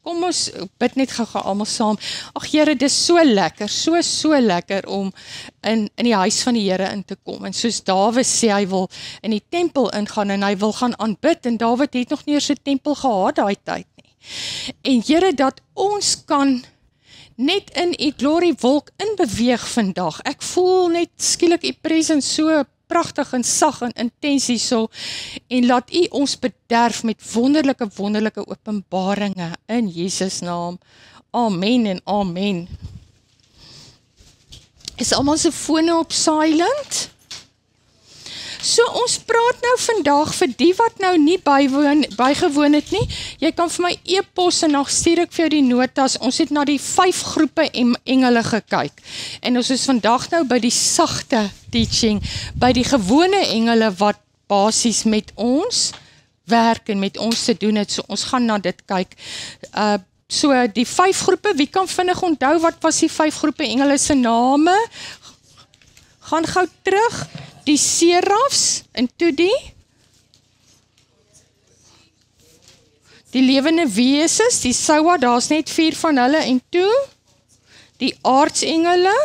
Kom ons bid net gou almal saam. Ag Here, dis so lekker, so lekker om in die huis van die Here in te kom. En soos Dawid sê, hy wil in die tempel ingaan en hy wil gaan aanbid, en Dawid het nog nie eens 'n tempel gehad daai tyd nie. En Here, dat ons kan net in u glory wolk inbeweeg vandag. Ek voel net skielik u presence so pragtig en sag en intens hierso, en laat u ons bederf met wonderlike openbaringe in Jesus naam. Amen en amen. Is almal se fone op silent? So ons praat nou vandag vir die wat nou nie bygewoon het nie. Jy kan vir my e-pos en dan stuur ek vir jou die notas. Ons het na die 5 groepe engele gekyk. En ons is vandag nou by die sagte teaching, by die gewone engele wat basies met ons werk en met ons te doen het. So ons gaan na dit kyk. So die 5 groepe, wie kan vinnig onthou wat was die 5 groepe engele se name? Gaan gou terug. Die serafs, en toe die lewende wesens, die Sawa, daar's net 4 van hulle, en toe die aardsengele,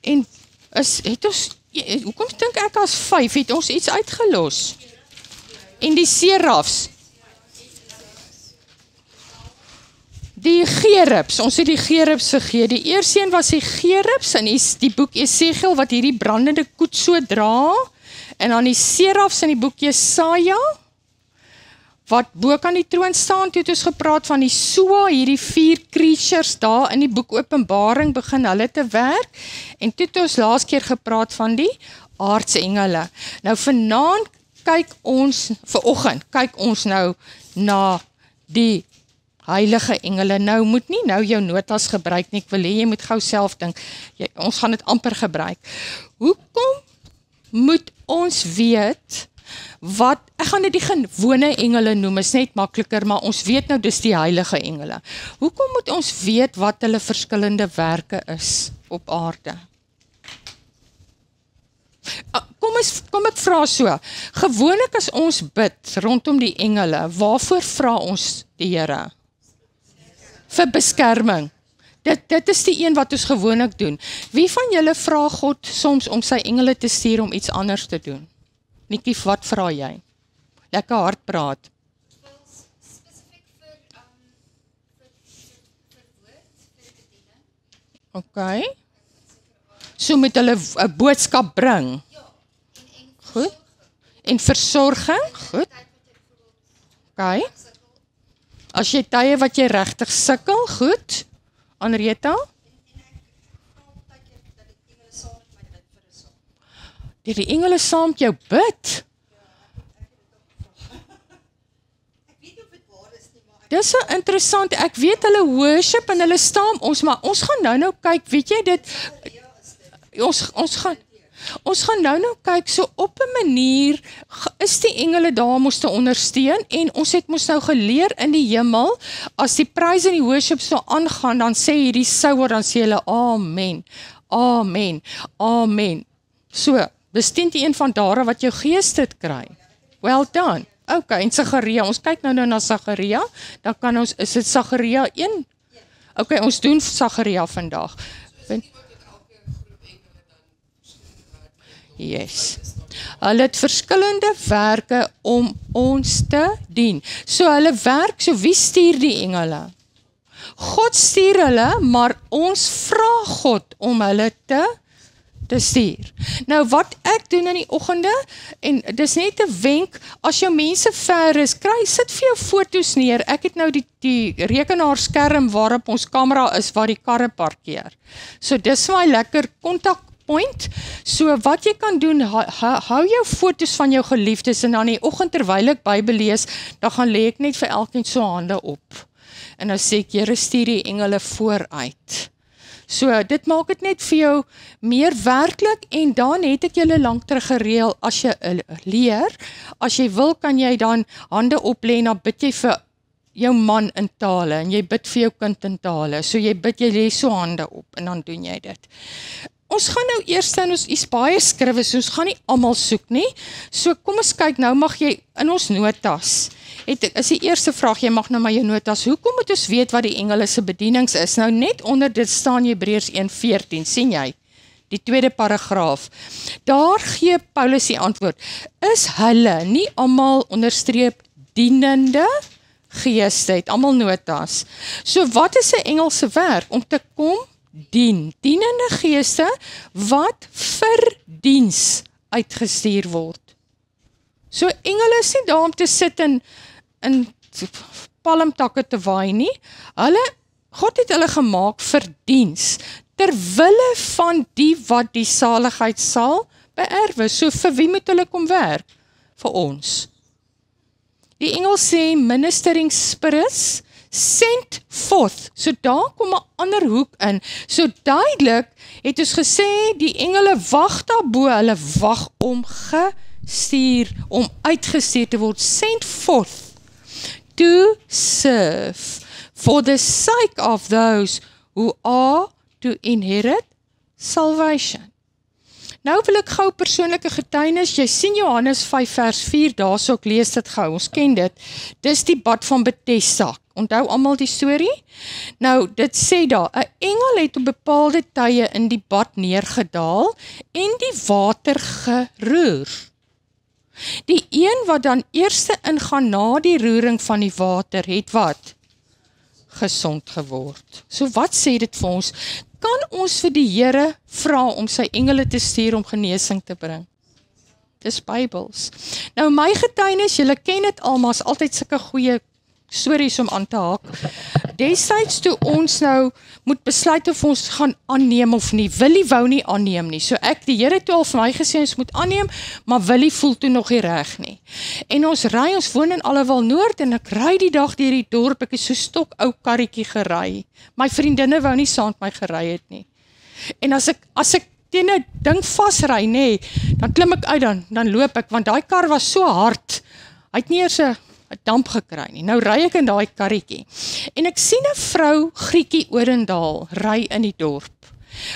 en het ons, hoekom dink ek as 5, het ons iets uitgelos? En die serafs, die gerubs, ons het die gerubs vergeet. Die eerste een was die gerubs in die boek Esegiel wat hierdie brandende koet so dra, en dan die serafs in die boek Jesaja wat bo kan die troon staan. Toe het ons gepraat van die Soa, hierdie 4 creatures daar in die boek Openbaring begin hulle te werk, en toe het ons laas keer gepraat van die aardsengele. Nou vanaand vanoggend kyk ons nou na die heilige engele. Nou moet nie nou jou notas gebruik nie, ek wil hê jy moet gou self dink, ons gaan dit amper gebruik. Hoekom moet ons weet wat, ek gaan dit die gewone engele noem, is net makliker, maar ons weet nou dis die heilige engele. Hoekom moet ons weet wat hulle verskillende werke is op aarde? Kom ek vra so, gewoonlik as ons bid rondom die engele, waarvoor vra ons die Here? Vir beskerming. Dit is die een wat ons gewoonlik doen. Wie van julle vra God soms om sy engele te stuur om iets anders te doen? Nikkie, wat vra jy? Lekker hard praat. Spesifiek vir woord, vir bediening. Okay. So moet hulle 'n boodskap bring. Goed. En versorging. Goed. Okay. As jy tye wat jy regtig sukkel, goed. Anreta? Die engele saam met jou bid. Dis so interessant, ek weet hulle worship en hulle staan ons, maar ons gaan nou kyk, weet jy dit, ons gaan nou kyk, so op 'n manier is die engele daar moes te ondersteun, en ons het moes nou geleer in die hemel, as die praise en die worship so aangaan, dan sê hierdie Sawa, dan sê hulle amen, amen, amen. So, dis 10:1 van daar wat jou gees dit kry. Well done. Okay, en Sagaria, ons kyk nou na Sagaria, dan kan ons, is dit Sagaria 1? Okay, ons doen Sagaria vandag. Yes. Hulle het verskillende werke om ons te dien. So hulle werk, so wie stuur die engele? God stuur hulle, maar ons vra God om hulle te stuur. Nou wat ek doen in die oggende, en dis net 'n wenk, as jou mense ver is, sit vir jou foto's neer. Ek het nou die rekenaarskerm waarop ons kamera is, waar die karre parkeer. So dis my lekker kontakpoint. So wat jy kan doen, hou jou foto's van jou geliefdes, en dan die oggend terwyl ek Bybel lees, dan gaan lê ek net vir elkeen so hande op. En dan sê ek, Here, stuur die engele vooruit. So, dit maak dit net vir jou meer werklik, en dan het ek julle lank terug gereël, as jy leer, as jy wil, kan jy dan hande oplê, en dan bid jy vir jou man in tale, en jy bid vir jou kind in tale, so jy lê so hande op, en dan doen jy dit. ons gaan nou eers in ons is baie skriwe, so ons gaan nie almal soek nie. So kom ons kyk, nou mag jy in ons notas. Is die eerste vraag, jy mag nou maar jou notas. Hoekom moet ons weet wat die engele se bedienings is? Nou net onder dit staan Hebreërs 1:14, sien jy? Die tweede paragraaf. Daar gee Paulus die antwoord. Is hulle nie almal onderstreep dienende geeste, het almal notas. So wat is 'n engel se werk? Om te kom dien. Dienende geeste wat vir diens uitgestuur word. So engele is nie daar om te sit in palmtakke te waai nie. God het hulle gemaak vir diens, terwille van die wat die saligheid sal beerwe. So vir wie moet hulle kom werk? Vir ons. Die Engels sê ministering spirits sent forth. So daar kom 'n ander hoek in. So duidelik het ons gesê die engele wag daarbo, hulle wag om gestuur, om uitgestuur te word, sent forth to serve for the sake of those who are to inherit salvation. Nou wil ek gou persoonlike getuienis, jy sien Johannes 5 vers 4, daar so ek lees dit gou, ons ken dit, dis die bad van Bethesda, onthou almal die storie? Nou, dit sê daar, 'n engel het op bepaalde tye in die bad neergedaal en die water geroer. Die een wat dan eerste ingaan na die roering van die water, het wat? Gesond geword. So wat sê dit vir ons? Kan ons vir die Here vra om sy engele te stuur om genesing te bring? Dis Bybels. Nou my getuienis, julle ken dit almal, is altyd sulke goeie stories om aan te haak. Destyds toe ons nou moet besluit of ons gaan aanneem of nie, Willie wou nie aanneem nie, so die Here het al vir my gesê ons moet aanneem, maar Willie voel toe nog nie reg nie. En ons woon in Allewal Noord en ek ry die dag deur die dorp, ek is so stok ou karretjie gery. My vriendinne wou nie saam met my gery het nie. En as ek teen 'n ding vasry, nê, dan klim ek uit, dan loop ek, want daai kar was so hard, hy het nie eers 'n damp gekry nie. Nou ry ek in daai karretjie en ek sien 'n vrou Grietjie Odendaal ry in die dorp.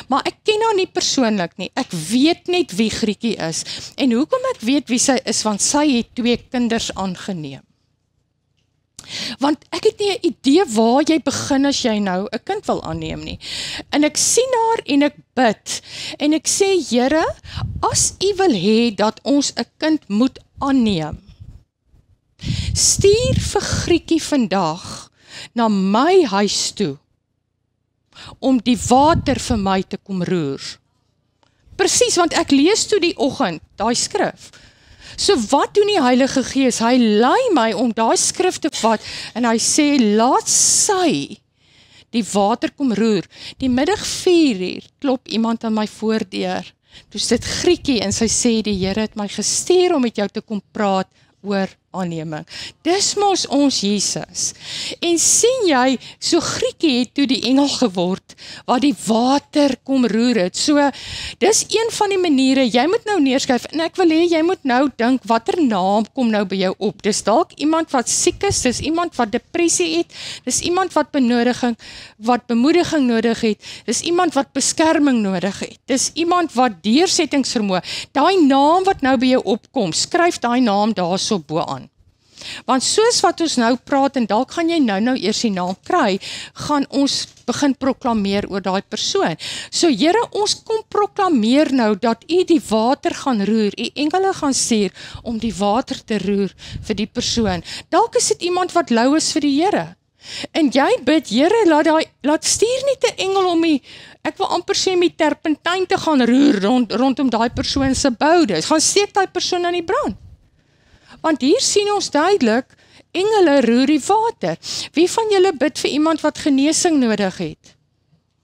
Maar ek ken haar nie persoonlik nie. Ek weet net wie Grietjie is. En hoekom ek weet wie sy is, want sy het 2 kinders aangeneem. Want ek het nie 'n idee waar jy begin as jy nou 'n kind wil aanneem nie. En ek sien haar en ek bid en ek sê, Here, as U wil hê dat ons 'n kind moet aanneem, stuur vir Grietjie vandag na my huis toe om die water vir my te kom roer. Presies, want ek lees toe die oggend daai skrif. So wat doen die Heilige Gees? Hy lei my om daai skrif te vat en hy sê, laat sy die water kom roer. Die middag 4:00 klop iemand aan my voordeur. Toe sit Grietjie en sy sê, die Here het my gestuur om met jou te kom praat oor aanneming. Dis mos ons Jesus. En sien jy, so Grietjie het toe die engel geword, wat die water kom roer het. So, dis een van die maniere, jy moet nou neerskryf, en ek wil hê, jy moet nou dink, watter naam kom nou by jou op? Dis dalk iemand wat siek is, dis iemand wat depressie het, dis iemand wat bemoediging nodig het, dis iemand wat beskerming nodig het, dis iemand wat deursettingsvermoë, daai naam wat nou by jou opkom, skryf daai naam daarso bo aan. Want soos wat ons nou praat, en dalk gaan jy nou eers die naam kry, gaan ons begin proklameer oor daai persoon. So Here, ons kom proklameer nou, dat U die water gaan roer, U engele gaan stuur, om die water te roer vir die persoon. Dalk is dit iemand wat lou is vir die Here. En jy bid, Here, laat stuur nie 'n engel om ek wil amper sê die terpentyn te gaan roer, rondom daai persoon se boude. Gaan steek daai persoon aan die brand. Want hier sien ons duidelik, engele roer die water. Wie van julle bid vir iemand wat genesing nodig het?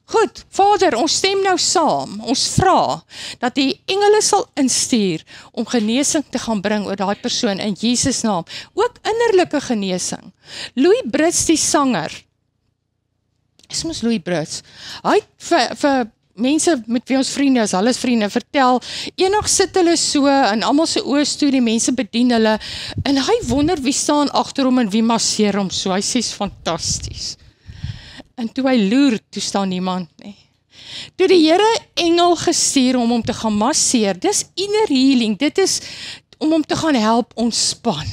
Goed, Vader, ons stem nou saam. Ons vra dat die engele sal instuur om genesing te gaan bring oor daai persoon in Jesus naam. Ook innerlike genesing. Louis Brits, die sanger. Is mos Louis Brits. Hy het vir mense met wie ons vriende is, hulle is vriende, vertel, eendag sit hulle so, en almal se oë toe, die mense bedien hulle, en hy wonder wie staan agter hom en wie masseer hom so, hy sê, is fantasties. En toe hy loer, toe staan niemand nie. Toe die Here engel gestuur om hom te gaan masseer. Dis inner healing, dit is om hom te gaan help ontspan.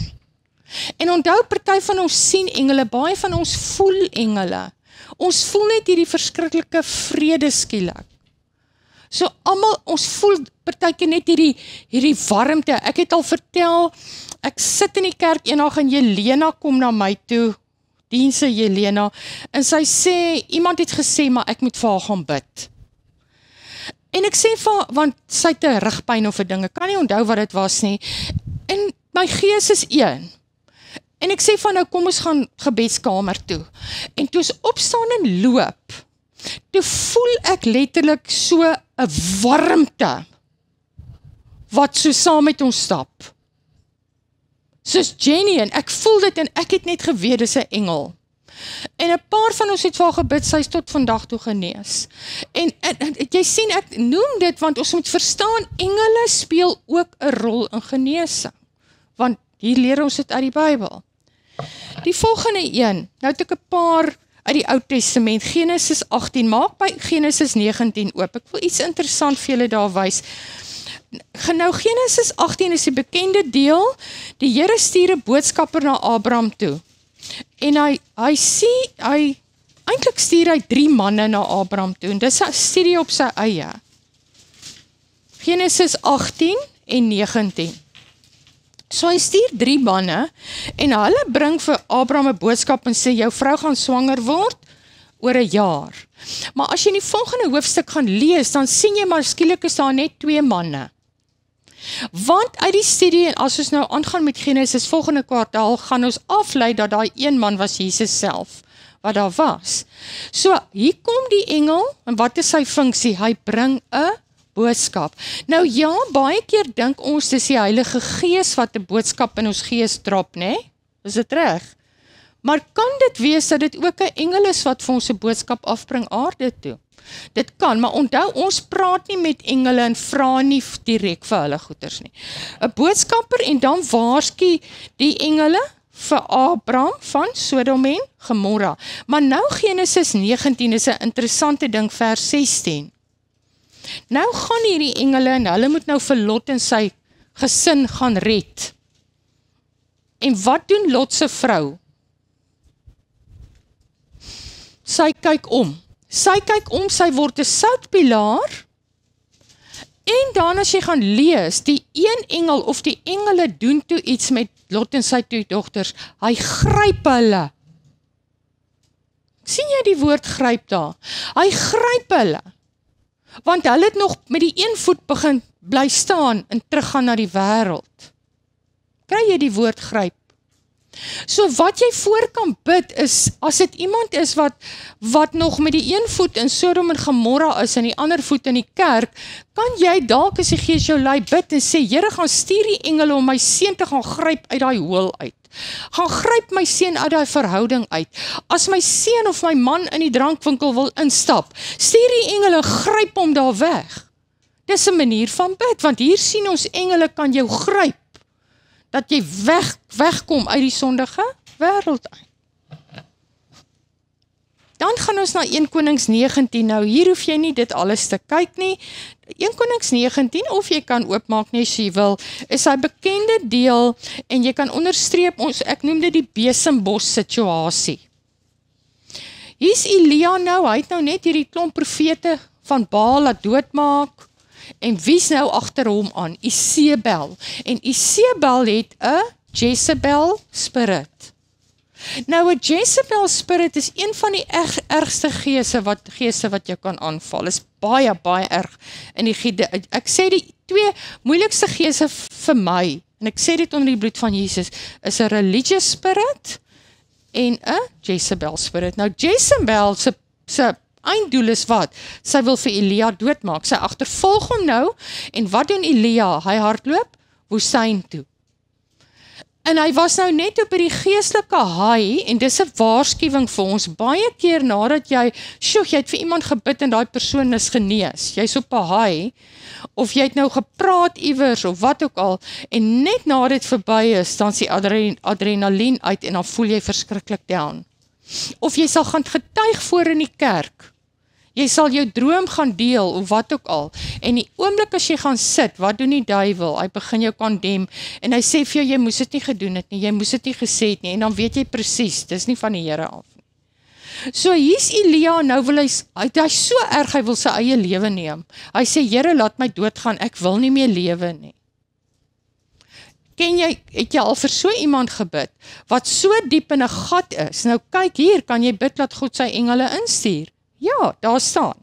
En onthou, party van ons sien engele, baie van ons voel engele. Ons voel net hierdie verskriklike vrede skielik. So almal, ons voel partykeer net hierdie warmte. Ek het al vertel, ek sit in die kerk eendag en Jelena kom na my toe, dienste Jelena, en sy sê, iemand het gesê, maar ek moet vir haar gaan bid. En ek sê vir haar, want sy het 'n rugpyn of 'n ding, ek kan nie onthou wat dit was nie, en my gees is een. En ek sê van nou, kom ons gaan gebedskamer toe. En toe ons opstaan en loop, toe voel ek letterlik so 'n warmte, wat so saam met ons stap. Soos Jenny, en ek voel dit, en ek het net geweet, dis 'n engel. En 'n paar van ons het vir haar gebid, sy is tot vandag toe genees. En jy sien, ek noem dit, want ons moet verstaan, engele speel ook 'n rol in genesing. Want hier leer ons dit uit die Bybel. Die volgende een, nou het ek 'n paar uit die Ou Testament, Genesis 18, maak by Genesis 19 oop. Ek wil iets interessant vir julle daar wys. Nou Genesis 18 is die bekende deel, die Here stuur 'n boodskapper na Abraham toe. En eintlik stuur hy 3 manne na Abraham toe, en dis 'n studie op sy eie. Genesis 18 en 19. So hy stuur 3 manne, en hulle bring vir Abraham 'n boodskap en sê, jou vrou gaan swanger word oor 'n jaar. Maar as jy in die volgende hoofstuk gaan lees, dan sien jy maar skielik is daar net 2 manne. Want uit die studie, en as ons nou aangaan met Genesis volgende kwartaal, gaan ons aflei dat daai een man was Jesus self, wat daar was. So, hier kom die engel, en wat is sy funksie? Hy bring 'n boodskap. Nou ja, baie keer dink ons, dis die Heilige Gees wat 'n boodskap in ons gees drop, né? Is dit reg? Maar kan dit wees dat dit ook 'n engel is wat vir ons 'n boodskap afbring aarde toe? Dit kan, maar onthou, ons praat nie met engele en vra nie direk vir hulle goeders nie. 'n Boodskapper, en dan waarsku die engele vir Abraham van Sodom en Gomorra. Maar nou Genesis 19 is 'n interessante ding, vers 16. Nou gaan hierdie engele, en hulle moet nou vir Lot en sy gesin gaan red. En wat doen Lot se vrou? Sy kyk om. Sy word 'n soutpilaar, en dan as jy gaan lees, die een engel of die engele doen toe iets met Lot en sy 2 dogters, hy gryp hulle. Sien jy die woord gryp daar? Hy gryp hulle, want hulle het nog met die een voet begin bly staan en teruggaan na die wêreld. Kry jy die woord gryp? So wat jy voor kan bid is, as dit iemand is wat nog met die een voet in Sodom en Gomorra is en die ander voet in die kerk, kan jy dalk as die Gees jou lei bid en sê, Here, gaan stuur die engele om my seun te gaan gryp uit daai hoel uit. Gaan gryp my seun uit daai verhouding uit. As my seun of my man in die drankwinkel wil instap, stuur die engele, gryp hom daar weg. Dis 'n manier van bid, want hier sien ons engele kan jou gryp, dat jy wegkom uit die sondige wêreld uit. Dan gaan ons na 1 Konings 19, nou hier hoef jy nie dit alles te kyk nie. 1 Konings 19, of jy kan oopmaak nie as jy wil, is hy bekende deel, en jy kan onderstreep, ek noem dit die besembos situasie. Hier's Elia nou, hy het nou net hierdie klomp profete van Baal laat doodmaak, en wie's nou agter hom aan? Isebel. En Isebel het 'n Jezebel spirit. Nou 'n Jezebel spirit is een van die ergste geeste wat jy kan aanval. Is baie, baie erg. En ek sê die 2 moeilikste geeste vir my, en ek sê dit onder die bloed van Jesus, is 'n religious spirit en 'n Jezebel spirit. Nou Jezebel se einddoel is wat? Sy wil vir Elia doodmaak. Sy agtervolg hom nou, en wat doen Elia? Hy hardloop woestyn toe. En hy was nou net op die geestelike haai, en dis 'n waarskuwing vir ons, baie keer nadat jy het vir iemand gebid en daai persoon is genees, jy's op 'n haai, of jy het nou gepraat iewers, of wat ook al, en net nadat dit verby is, dan is die adrenalien uit, en dan voel jy verskriklik down. Of jy sal gaan getuig voor in die kerk, Jy sal jou droom gaan deel, of wat ook al. En die oomblik as jy gaan sit, wat doen die duiwel? Hy begin jou condemn, en hy sê vir jou, jy moes dit nie gedoen het nie, jy moes dit nie gesê het nie, en dan weet jy presies, dis nie van die Here af nie. So hier's Elia, nou wil hy so erg, hy wil sy eie lewe neem. Hy sê, Here, laat my doodgaan, ek wil nie meer lewe nie. Het jy al vir so iemand gebid, wat so diep in 'n gat is? Nou kyk hier, kan jy bid dat God sy engele instuur? Ja, daar staan.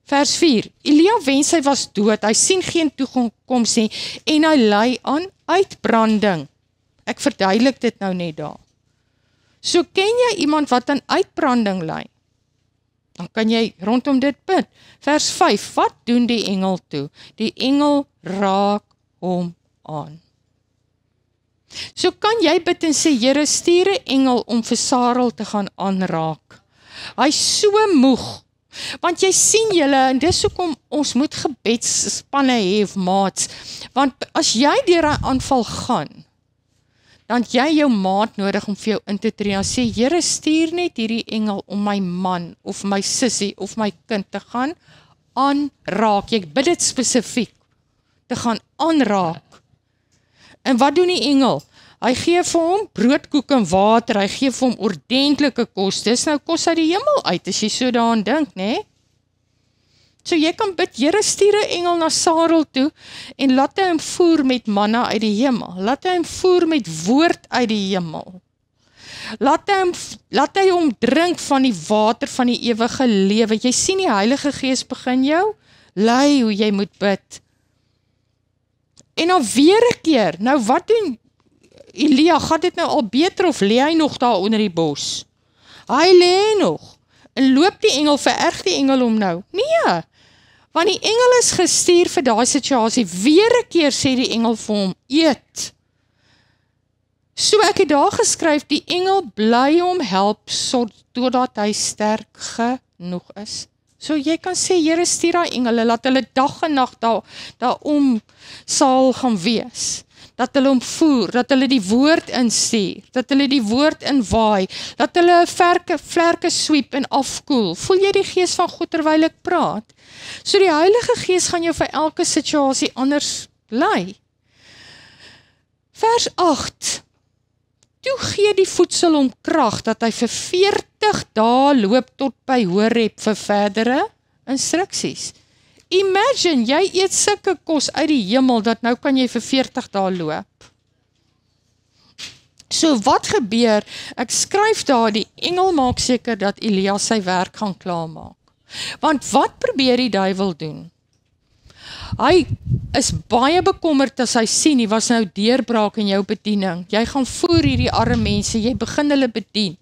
Vers 4, Elia wens hy was dood, hy sien geen toekoms nie, en hy ly aan uitbranding. Ek verduidelik dit nou net daar. So ken jy iemand wat aan uitbranding ly? Dan kan jy rondom dit bid. Vers 5, wat doen die engel toe? Die engel raak hom aan. So kan jy bid en sê, Here, stuur 'n engel om vir Sarel te gaan aanraak. Hy's so moeg, want jy sien julle, en dis hoekom ons moet gebedsspanne hê of maats, want as jy deur 'n aanval gaan, dan het jy jou maat nodig om vir jou in te tree, en sê, Here, stuur net hierdie engel om my man, of my sussie, of my kind te gaan aanraak. Jy bid dit spesifiek, te gaan aanraak. En wat doen die engel? Hy gee vir hom broodkoek en water, hy gee vir hom ordentlike kos, dis nou kos uit die hemel uit, as jy so daaraan dink, né? So jy kan bid, Here, stuur 'n engel na Sarel toe, en laat hy hom voer met manna uit die hemel, laat hy hom voer met woord uit die hemel, laat hy hom drink van die water van die ewige lewe. Jy sien die Heilige Gees begin jou lei hoe jy moet bid. En dan weer 'n keer, nou wat doen Elia, gaat dit nou al beter of lê hy nog daar onder die bos? Hy lê nog, en loop die engel, vererg die engel hom nou? Nee, want die engel is gestuur vir daai situasie, weer 'n keer sê die engel vir hom, eet. So ek het daar geskryf, die engel bly hom help, totdat hy sterk genoeg is. So jy kan sê, Here, stuur daai engele, laat hulle dag en nag daarom sal gaan wees, dat hulle hom voer, dat hulle die woord instuur, dat hulle die woord inwaai, dat hulle vlerke sweep en afkoel. Voel jy die Gees van God terwyl ek praat? So die Heilige Gees gaan jou vir elke situasie anders lei. Vers 8, toe gee die voedsel hom krag, dat hy vir 40 dae loop tot by Horeb vir verdere instruksies. Imagine, jy eet sulke kos uit die hemel, dat nou kan jy vir 40 dae loop. So wat gebeur? Ek skryf daar, die engel maak seker dat Elia sy werk gaan klaarmaak. Want wat probeer die duiwel doen? Hy is baie bekommerd as hy sien, hy was nou deurbraak in jou bediening. Jy gaan voer hierdie arme mense, jy begin hulle bedien.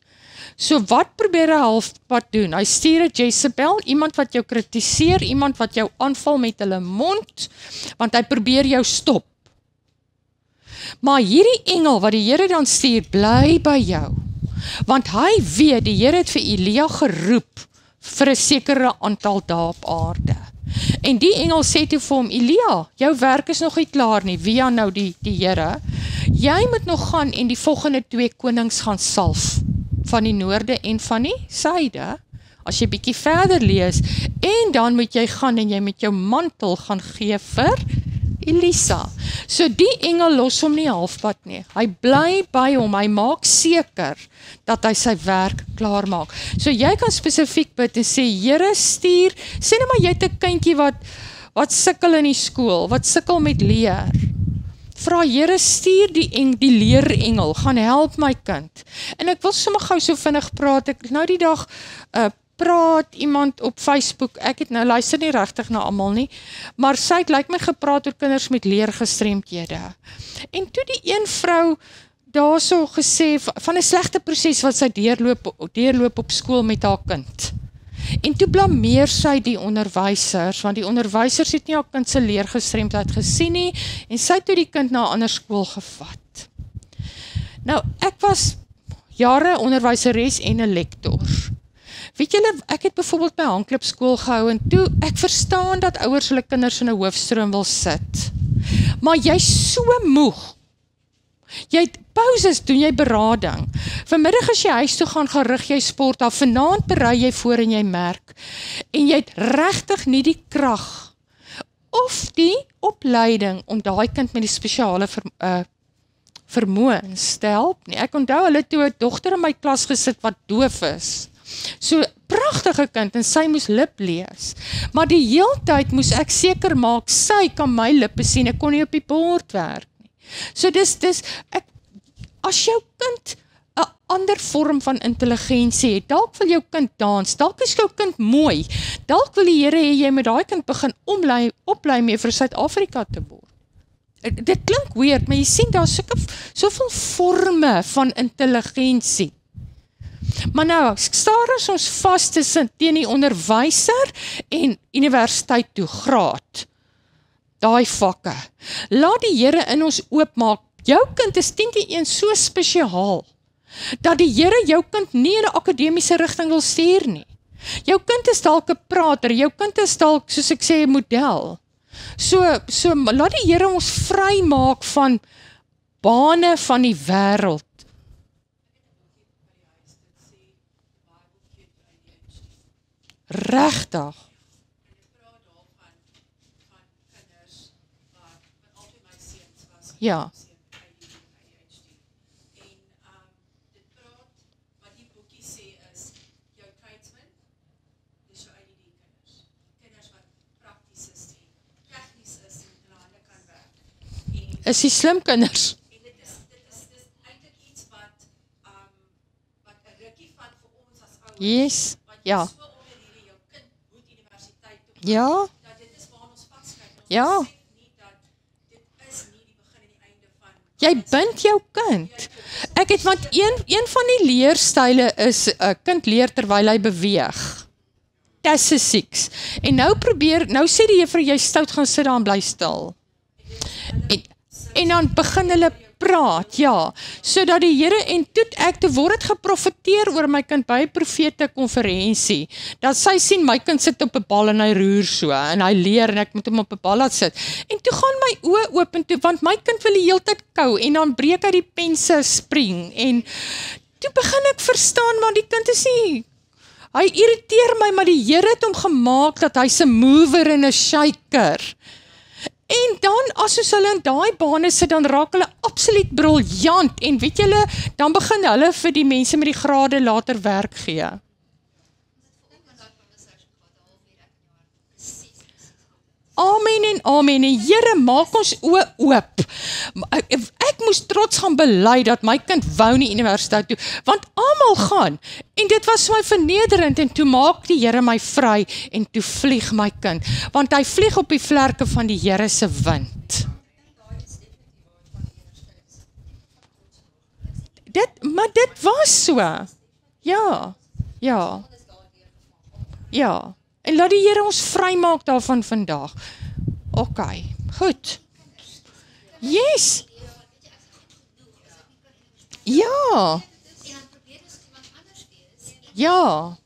So wat probeer hy halfpad doen? Hy stuur 'n Jezebel, iemand wat jou kritiseer, iemand wat jou aanval met hulle mond, want hy probeer jou stop. Maar hierdie engel wat die Here dan stuur, bly by jou. Want hy weet, die Here het vir Elia geroep vir 'n sekere aantal dae op aarde. En die engel sê toe vir hom, Elia, jou werk is nog nie klaar nie, via nou die Here. Jy moet nog gaan en die volgende 2 konings gaan salf, van die noorde en van die suide, as jy bietjie verder lees, en dan moet jy gaan en jy met jou mantel gaan gee vir Elisa. So die engel los hom nie halfpad nie, hy bly by hom, hy maak seker dat hy sy werk klaar maak. So jy kan spesifiek bid en sê, Here, stuur, sê nou maar jy het 'n kindjie wat sukkel in die skool, wat sukkel met leer. Vra, Here, stuur die leerengel, gaan help my kind. En ek wil sommer gou so vinnig praat, ek nou die dag praat iemand op Facebook, ek het nou luister nie regtig na almal nie, maar sy het lyk my gepraat oor kinders met leergestremdhede. En toe die een vrou daarso gesê, van 'n slegte proses wat sy deurloop op skool met haar kind. En toe blameer sy die onderwysers, want die onderwysers het nie haar kind se leergestremdheid gesien nie, en sy het toe die kind na 'n ander skool gevat. Nou, ek was jare onderwyseres en 'n lektor. Weet julle, ek het byvoorbeeld by Handklip skool gehou, en toe, ek verstaan dat ouers hulle kinders in 'n hoofstroom wil sit. Maar jy's so moeg, Jy het pauses, doen jy berading. Vanmiddag as jy huis toe gaan rig jy sport af, vanaand berei jy voor en jy merk. En jy het regtig nie die krag of die opleiding om daai kind met die spesiale vermoëns te help nie. Ek onthou hulle toe 'n dogter in my klas gesit wat doof is. So pragtige kind en sy moes lip lees. Maar die heeltyd moes ek seker maak sy kan my lippe sien. Ek kon nie op die bord werk nie. So as jou kind 'n ander vorm van intelligensie het, dalk wil jou kind dans, dalk is jou kind mooi, dalk wil die Here hê jy met daai kind begin oplei mee vir Suid-Afrika te word. Dit klink weird, maar jy sien daar's soveel forme van intelligensie. Maar nou, staar ons vas tussen teen die onderwyser en universiteit toe, graad. Daai vakke. Laat die Here in ons oopmaak. Jou kind is 10-1 so spesiaal, dat die Here jou kind nie in 'n akademiese rigting wil stuur nie. Jou kind is dalk 'n prater, jou kind is dalk, soos ek sê, 'n model. So laat die Here ons vry maak van bane van die wêreld. Regtig. Ja. Is die slim kinders? En dit is eintlik iets wat 'n rukkie vat vir ons as ouers. Yes, ja. Want so onder hierdie jou kind moet universiteit toe gaan. Ja, Dat dit is waar ons vaskyk. Ons ja. besef nie dat dit is nie die begin en die einde van. Jy bind jou kind. Ek het want een van die leerstyle is 'n kind leer terwyl hy beweeg. Tasse 6. En nou sê die juffrou jy stout gaan sit daar en bly stil. En dan begin hulle praat, ja, sodat die Here en toe word het geprofeteer oor my kind by 'n profete konferensie, dat sy sien my kind sit op 'n bal en hy roer so, en hy leer en ek moet hom op 'n bal laat sit, en toe gaan my oë oop en toe, want my kind wil die hele tyd kou, en dan breek hy die pense spring, en toe begin ek verstaan, maar die kind is nie, hy irriteer my, maar die Here het hom gemaak, dat hy's 'n mover en 'n shaker. En dan, as ons hulle in daai bane sit, dan raak hulle absoluut briljant, en weet julle, dan begin hulle vir die mense met die grade later werk gee. Amen en amen, en Here, maak ons oë oop. Ek moes trots gaan bely dat my kind wou nie universiteit toe, want almal gaan, en dit was my vernederend, en toe maak die Here my vry, en toe vlieg my kind, want hy vlieg op die vlerke van die Here se wind. Maar dit was so, ja, en laat die Here ons vry maak daarvan vandag. OK, goed. Yes. Ja. Ja.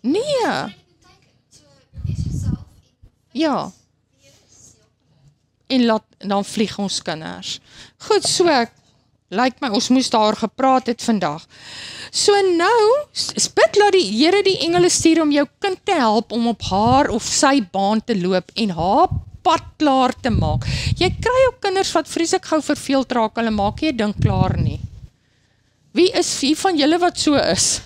Nee. Ja. En dan vlieg ons kinders. Goed, so lyk my, ons moes daar gepraat het vandag. So nou, bid laat die Here die engele stuur om jou kind te help om op haar of sy baan te loop en haar pad klaar te maak. Jy kry ook kinders wat vreeslik gou verveeld raak, hulle maak nie 'n ding klaar nie. Wie is wie van julle wat so is?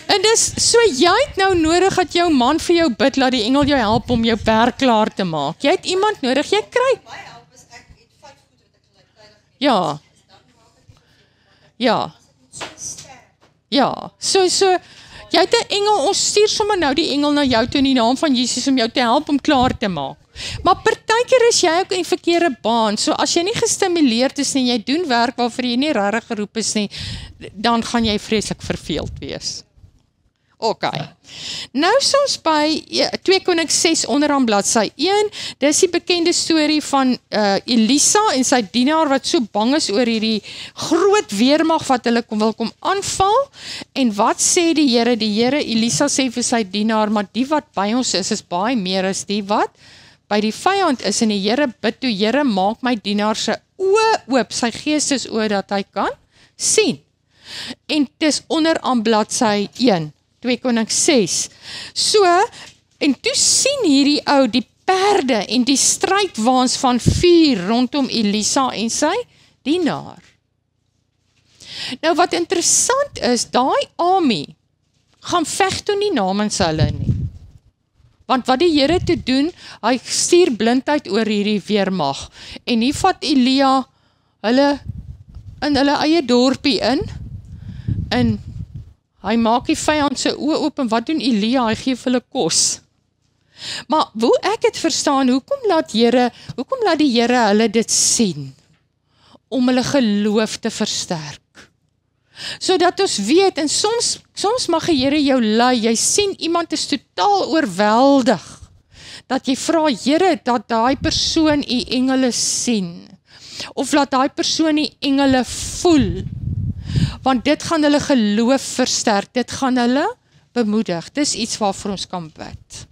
En dis, so jy het nou nodig dat jou man vir jou bid, laat die engel jou help om jou werk klaar te maak. Jy het iemand nodig, jy kry. Ja. Ja. Ja. So jy het 'n engel, ons stuur sommer nou die engel na jou toe in die naam van Jesus om jou te help om klaar te maak. Maar partykeer is jy ook in verkeerde baan. So as jy nie gestimuleerd is nie, jy doen werk waarvoor jy nie regtig geroep is nie, dan gaan jy vreeslik verveeld wees. OK. Nou is ons by 2 Konings 6 onderaan bladsy 1. Dis die bekende storie van Elisa en sy dienaar wat so bang is oor hierdie groot weermag wat hulle wil kom aanval. En wat sê die Here? Die Here, Elisa sê vir sy dienaar, maar die wat by ons is baie meer as die wat by die vyand is en die Here bid toe, Here maak my dienaar se oë oop, sy geestesoë dat hy kan sien. En dis onder aan bladsy 1, 2 Konings 6. So, en toe sien hierdie ou die perde en die strydwaans van vuur rondom Elisa en sy dienaar. Nou wat interessant is, daai army gaan veg toe nie namens hulle nie. Want wat die Here toe doen, hy stuur blindheid oor hierdie weermag. En hier vat Elia hulle in hulle eie dorpie in, en hy maak die vyand se oë oop, en wat doen Elia? Hy gee vir hulle kos. Maar hoe ek het verstaan, hoekom laat die Here hulle dit sien? Om hulle geloof te versterk. Sodat ons weet, en soms mag die Here jou lei, jy sien iemand is totaal oorweldig, dat jy vra, Here, dat daai persoon u engele sien, of laat daai persoon die engele voel, want dit gaan hulle geloof versterk, dit gaan hulle bemoedig, dis iets waarvoor ons kan bid.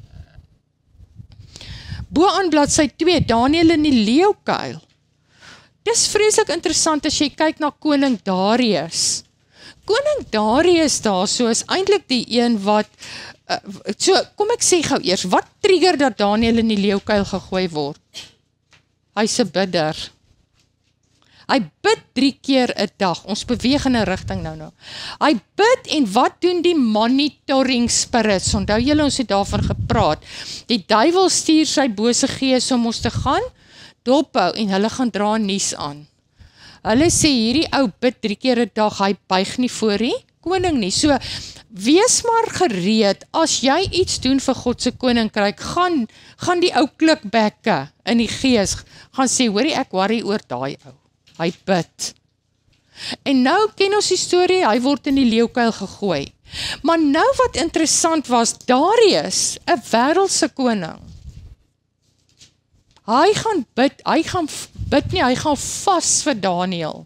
Bo aan bladsy 2, Daniël in die leeukuil. Dis vreeslik interessant as jy kyk na koning Darius. Koning Darius daarso is eintlik die een wat, so kom ek sê gou eers, wat trigger dat Daniël in die leeukuil gegooi word? Hy's 'n bidder. Hy bid 3 keer 'n dag, ons beweeg in 'n rigting nou. Hy bid en wat doen die monitoring spirits? Onthou julle, ons het daarvan gepraat. Die duiwel stuur sy bose gees om ons te gaan dophou en hulle gaan dra nuus aan. Hulle sê hierdie ou bid 3 keer 'n dag, hy buig nie voor die koning nie. So, wees maar gereed, as jy iets doen vir God se koninkryk, gaan die ou klikbekke in die gees, gaan sê, hoorie, ek worry oor daai ou. Hy bid. En nou ken ons die storie, hy word in die leeukuil gegooi. Maar nou wat interessant was, Darius, 'n wêreldse koning, hy gaan vas vir Daniël.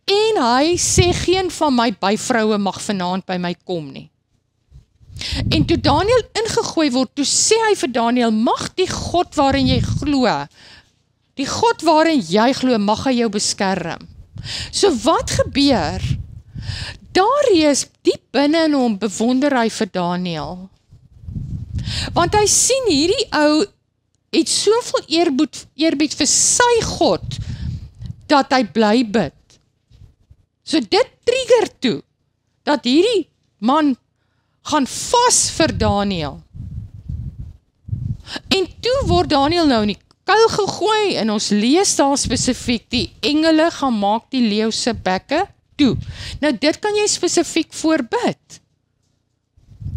En hy sê, geen van my byvroue mag vanaand by my kom nie. En toe Daniël ingegooi word, toe sê hy vir Daniël, mag die God waarin jy glo, die God waarin jy glo, mag hy jou beskerm. So wat gebeur? Darius, diep binne in hom, bewonder hy vir Daniël. Want hy sien hierdie ou het soveel eerbied vir sy God, dat hy bly bid. So dit trigger toe, dat hierdie man gaan vas vir Daniël. En toe word Daniël nou in die kuil gegooi, en ons lees daar spesifiek, die engele gaan maak die leeu se bekke toe. Nou dit kan jy spesifiek voorbid.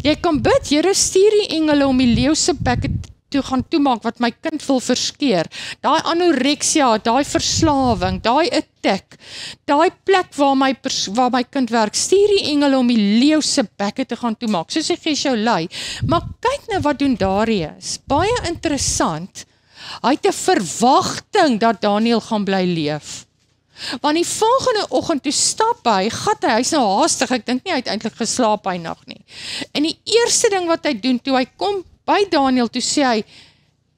Jy kan bid, Here, stuur die engele om die leeu se bekke toe gaan toemaak, wat my kind wil verskeer. Daai anorexia, daai verslawing, daai attack, daai plek waar my kind werk, stuur die engele om die leeu se bekke te gaan toemaak, soos ek gee jou lei. Maar kyk nou wat doen Darius, baie interessant, hy het 'n verwagting dat Daniël gaan bly leef. Want die volgende oggend toe stap hy's nou haastig, ek dink nie hy het eintlik geslaap hy nag nie. En die eerste ding wat hy doen, toe hy kom by Daniël, toe sê hy,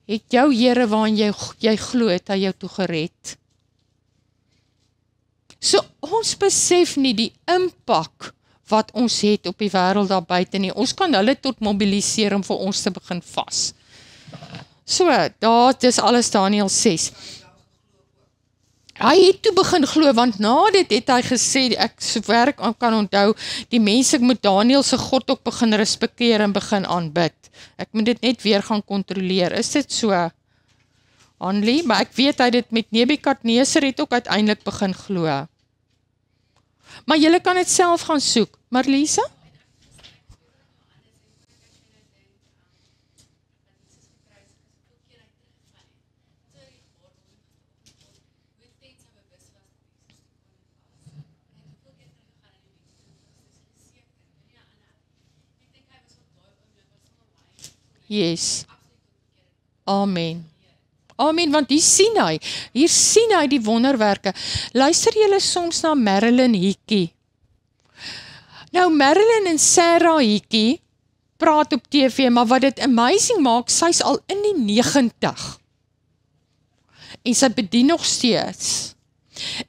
het jou Here waarin jy glo, het hy jou toe gered. So ons besef nie die impak wat ons het op die wêreld daar buite nie. Ons kan hulle tot mobiliseer om vir ons te begin vas. So, dis alles Daniël 6. Hy het toe begin glo, want na dit het hy gesê, ek sover ek kan onthou, die mense moet Daniël se God ook begin respekteer en begin aanbid. Ek moet dit net weer gaan kontroleer. Is dit so, Anlie? Maar ek weet hy dit met Nebukadneser het ook uiteindelik begin glo. Maar julle kan dit self gaan soek. Marlisa? Yes. Amen. Amen, want hier sien hy die wonderwerke. Luister julle soms na Marilyn Hickey. Nou Marilyn en Sarah Hickey gepraat op TV, maar wat dit amazing maak, sy's al in die 90. En sy bedien nog steeds.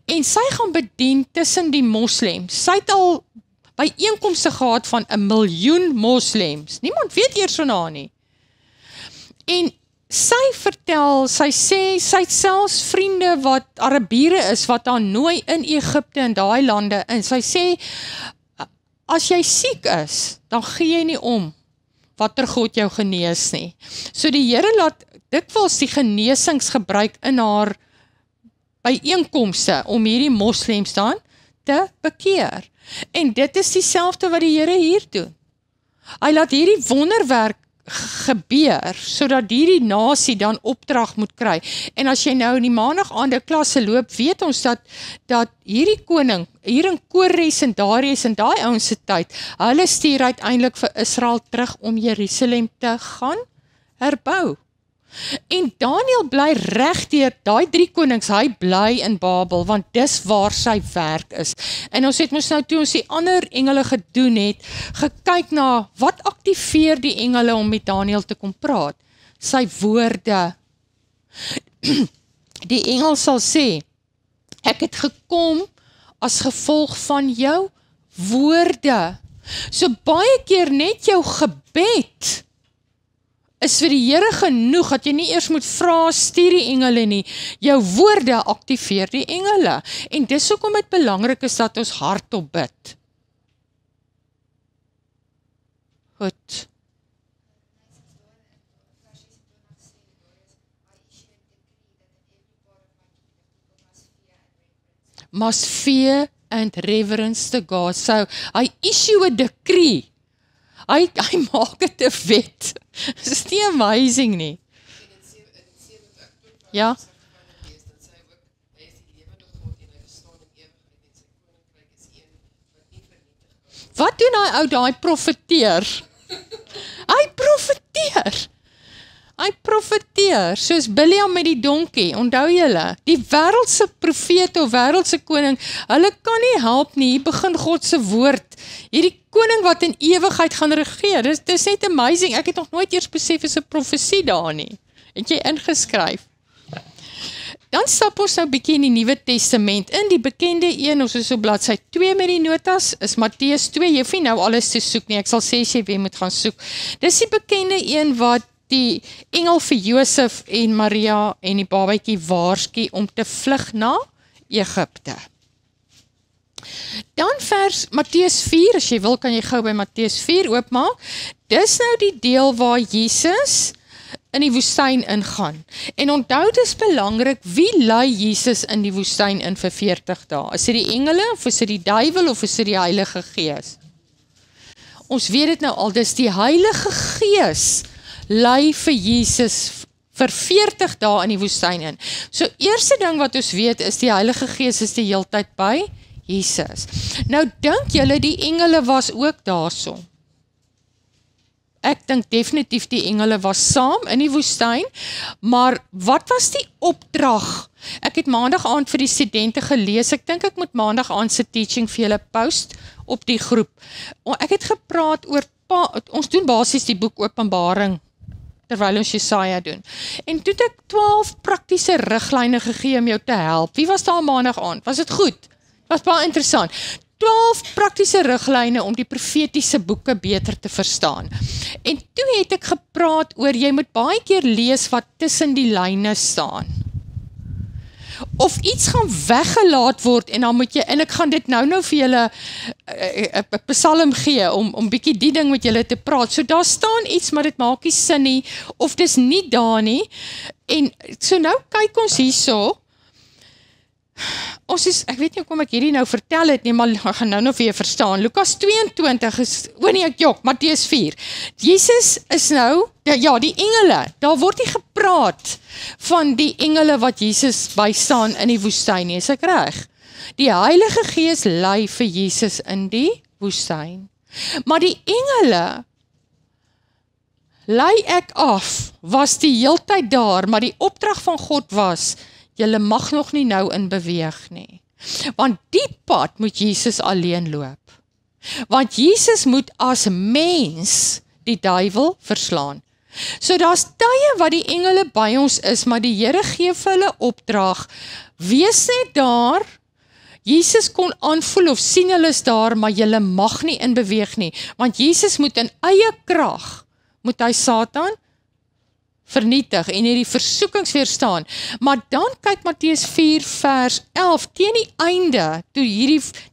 En sy gaan bedien tussen die moslems. Sy het al byeenkomste gehad van 1 miljoen moslems. Niemand weet eers van haar nie. En sy vertel, sy sê, sy het selfs vriende wat Arabiere is, wat haar nooi in Egipte en daai lande, en sy sê, as jy siek is, dan gee jy nie om watter God jou genees nie. So die Here laat dikwels die genesings gebruik in haar byeenkomste om hierdie moslems dan te bekeer. En dit is dieselfde wat die Here hier doen. Hy laat hierdie wonderwerk gebeur, sodat hierdie nasie dan opdrag moet kry. En as jy nou in die maandag aande klasse loop, weet ons dat hierdie koning, hier in Kores en Darius en daai ouens se tyd, hulle stuur uiteindelik vir Israel terug om Jerusalem te gaan herbou. En Daniël bly reg deur daai 3 konings, hy bly in Babel, want dis waar sy werk is. En ons het mos nou, toe ons die ander engele gedoen het, gekyk na, wat aktiveer die engele om met Daniël te kom praat? Sy woorde. Die engel sal sê, ek het gekom as gevolg van jou woorde. So baie keer net jou gebed is vir die Here genoeg, dat jy nie eers moet vra, stuur die engele nie. Jou woorde aktiveer die engele. En dis hoekom dit belangrik is dat ons hardop bid. Goed. Must fear and reverence to God. So, hy issue a decree. Hy maak dit 'n wet. Dit is nie amazing nie. Ja. Wat doen hy ou daai profeteer? Hy profeteer. Hy profeteer, soos Biliam met die donkie, onthou julle, die wêreldse profeet of wêreldse koning, hulle kan nie help nie, hier begin God se woord, hierdie koning wat in ewigheid gaan regeer, dis net amazing, ek het nog nooit eers besef is 'n profesie daar nie, het jy ingeskryf. Dan stap ons nou bietjie in die Nuwe Testament in, die bekende een, ons is op bladsy 2 met die notas, is Matteus 2, jy hoef nie nou alles te soek nie, ek sal sê jy weer moet gaan soek, dis die bekende een wat die engel vir Josef en Maria en die babatjie waarsku om te vlug na Egipte. Dan vers Matteus 4, as jy wil kan jy gou by Matteus 4 oopmaak, dis nou die deel waar Jesus in die woestyn ingaan. En onthou dis belangrik, wie lei Jesus in die woestyn in vir 40 dae? Is dit die engele, of is dit die duiwel, of is dit die Heilige Gees? Ons weet dit nou al, dis die Heilige Gees lei vir Jesus vir 40 dae in die woestyn in. So eerste ding wat ons weet is die Heilige Gees is die heeltyd by Jesus. Nou dink julle die engele was ook daarso? Ek dink definitief die engele was saam in die woestyn, maar wat was die opdrag? Ek het maandag aand vir die studente gelees, ek dink ek moet maandag aand se teaching vir julle post op die groep. Ek het gepraat oor, ons doen basies die boek Openbaring, terwyl ons Jesaja doen. En toe het ek 12 praktiese riglyne gegee om jou te help. Wie was daar maandag aand? Was dit goed? Was baie interessant. 12 praktiese riglyne om die profetiese boeke beter te verstaan. En toe het ek gepraat oor, jy moet baie keer lees wat tussen die lyne staan. Of iets gaan weggelaat word en dan moet jy, en ek gaan dit nou vir julle 'n psalm gee om bietjie die ding met julle te praat. So daar staan iets, maar dit maak nie sin nie, of dis nie daar nie. En so nou kyk ons hierso. Ons is, ek weet nie hoekom ek hierdie nou vertel het nie, maar ek gaan nou vir jy verstaan. Lukas 22 is, ek jok, Matteus 4. Jesus is nou, ja, die engele, daar word nie gepraat van die engele wat Jesus bystaan in die woestyn nie, is ek reg? Die Heilige Gees lei vir Jesus in die woestyn. Maar die engele, lei ek af, was die heeltyd daar, maar die opdrag van God was, julle mag nog nie nou in beweeg nie. Want die pad moet Jesus alleen loop. Want Jesus moet as mens die duiwel verslaan. So daar's tye wat die engele by ons is, maar die Here gee vir hulle opdrag, wees net daar. Jesus kon aanvoel of sien hulle is daar, maar julle mag nie in beweeg nie, want Jesus moet in eie krag, moet hy Satan vernietig en hierdie versoekings weerstaan. Maar dan kyk Matteus 4 vers 11, teen die einde, toe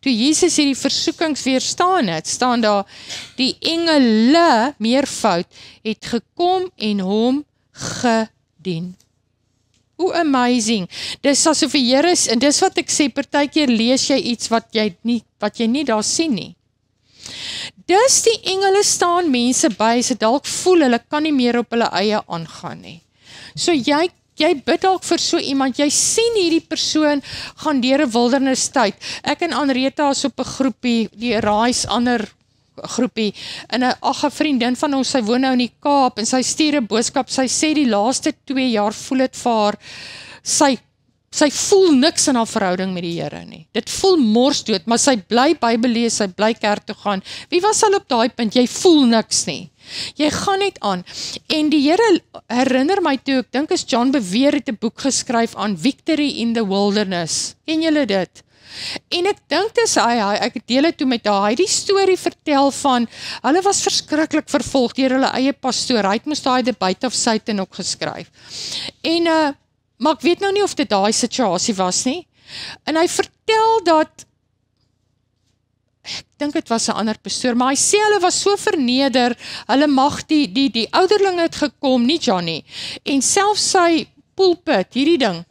Jesus hierdie versoekings weerstaan het, staan daar, die engele, meervoud, het gekom en hom gedien. Hoe amazing. Dis asof die Here is, en dis wat ek sê, partykeer lees jy iets wat jy nie daar sien nie. Dis die engele staan mense by, sy dalk voel, hulle kan nie meer op hulle eie aangaan nie. So jy bid dalk vir so iemand, jy sien hierdie persoon gaan deur 'n wildernis tyd. Ek en Anreta is op 'n groepie, die Rise ander groepie, en 'n vriendin van ons, sy woon nou in die Kaap, en sy stuur 'n boodskap, sy sê die laaste 2 jaar voel dit vir haar, sy voel niks in haar verhouding met die Here nie. Dit voel morsdood, maar sy bly Bybel lees, sy bly kerk toe gaan. Wie was al op daai punt? Jy voel niks nie. Jy gaan net aan. En die Here herinner my toe, ek dink as John Bevere het 'n boek geskryf aan Victory in the Wilderness. Ken julle dit? En ek dink dis ek deel dit toe met haar, hy die storie vertel van, hulle was verskriklik vervolg deur hulle eie pastoor, hy het moes daai Debate of Satan ook geskryf. En maar ek weet nou nie of dit daai situasie was nie. En hy vertel dat, ek dink dit was 'n ander pastoor, maar hy sê hulle was so verneder, hulle mag die ouderlinge het gekom, nie Johnny, en selfs sy pulpit, hierdie ding,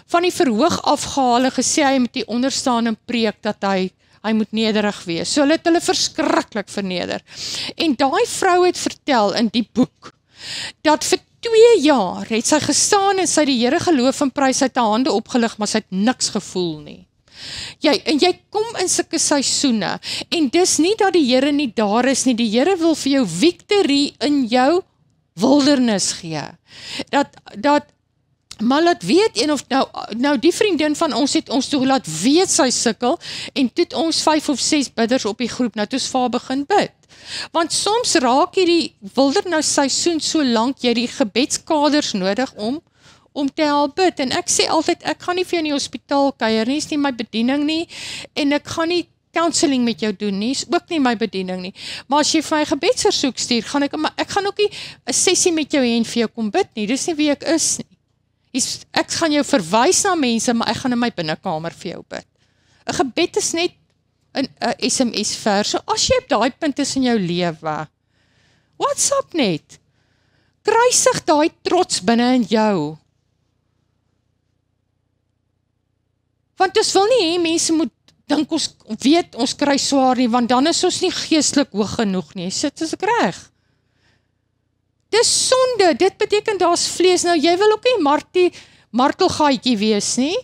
van die verhoog afgehaal en gesê hy met die onderstaande preek dat hy moet nederig wees. So hulle het hulle verskriklik verneder. En daai vrou het vertel in die boek, dat vir 2 jaar het sy gestaan en sy die Here geloof en prys, sy het haar hande opgelig, maar sy het niks gevoel nie. Jy kom in sulke seisoene, en dis nie dat die Here nie daar is nie, die Here wil vir jou victory in jou wildernis gee. Maar laat weet, en of nou die vriendin van ons het ons toe laat weet sy sukkel, en toe het ons 5 of 6 bidders op die groep, nou toe ons vir haar begin bid. Want soms raak hierdie wildernis seisoen so lank, jy die gebedskaders nodig om te help bid. En ek sê altyd, ek gaan nie vir jou in die hospitaal kuier nie, is nie my bediening nie, en ek gaan nie counseling met jou doen nie, is ook nie my bediening nie. Maar as jy vir my gebedsversoek stuur, ek gaan ook nie 'n sessie met jou hê en vir jou kom bid nie, dis nie wie ek is nie. Ek gaan jou verwys na mense, maar ek gaan in my binnekamer vir jou bid. 'n Gebed is net 'n SMS vers. So as jy op daai punt is in jou lewe, what's up net? Kruisig daai trots binne in jou. Want ons wil nie hê mense moet dink ons weet ons kry swaar nie, want dan is ons nie geestelik hoog genoeg nie. Sit as ek reg. Dis sonde, dit beteken daar's vlees. Nou jy wil ook nie martelgaatjie wees nie.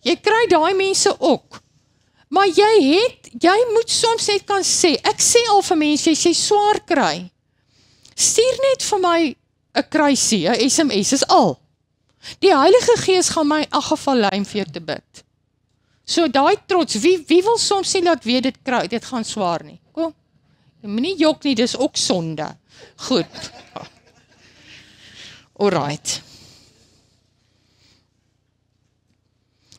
Jy kry daai mense ook. Maar jy moet soms net kan sê, ek sê al vir mense, jy sê swaar kry. Stuur net vir my 'n kruisie, 'n SMS, is al. Die Heilige Gees gaan my in elk geval lei om vir jou te bid. So daai trots, wie wil soms nie laat weet dit gaan swaar nie. Kom, jy moenie jok nie, dis ook sonde. Goed. Alright.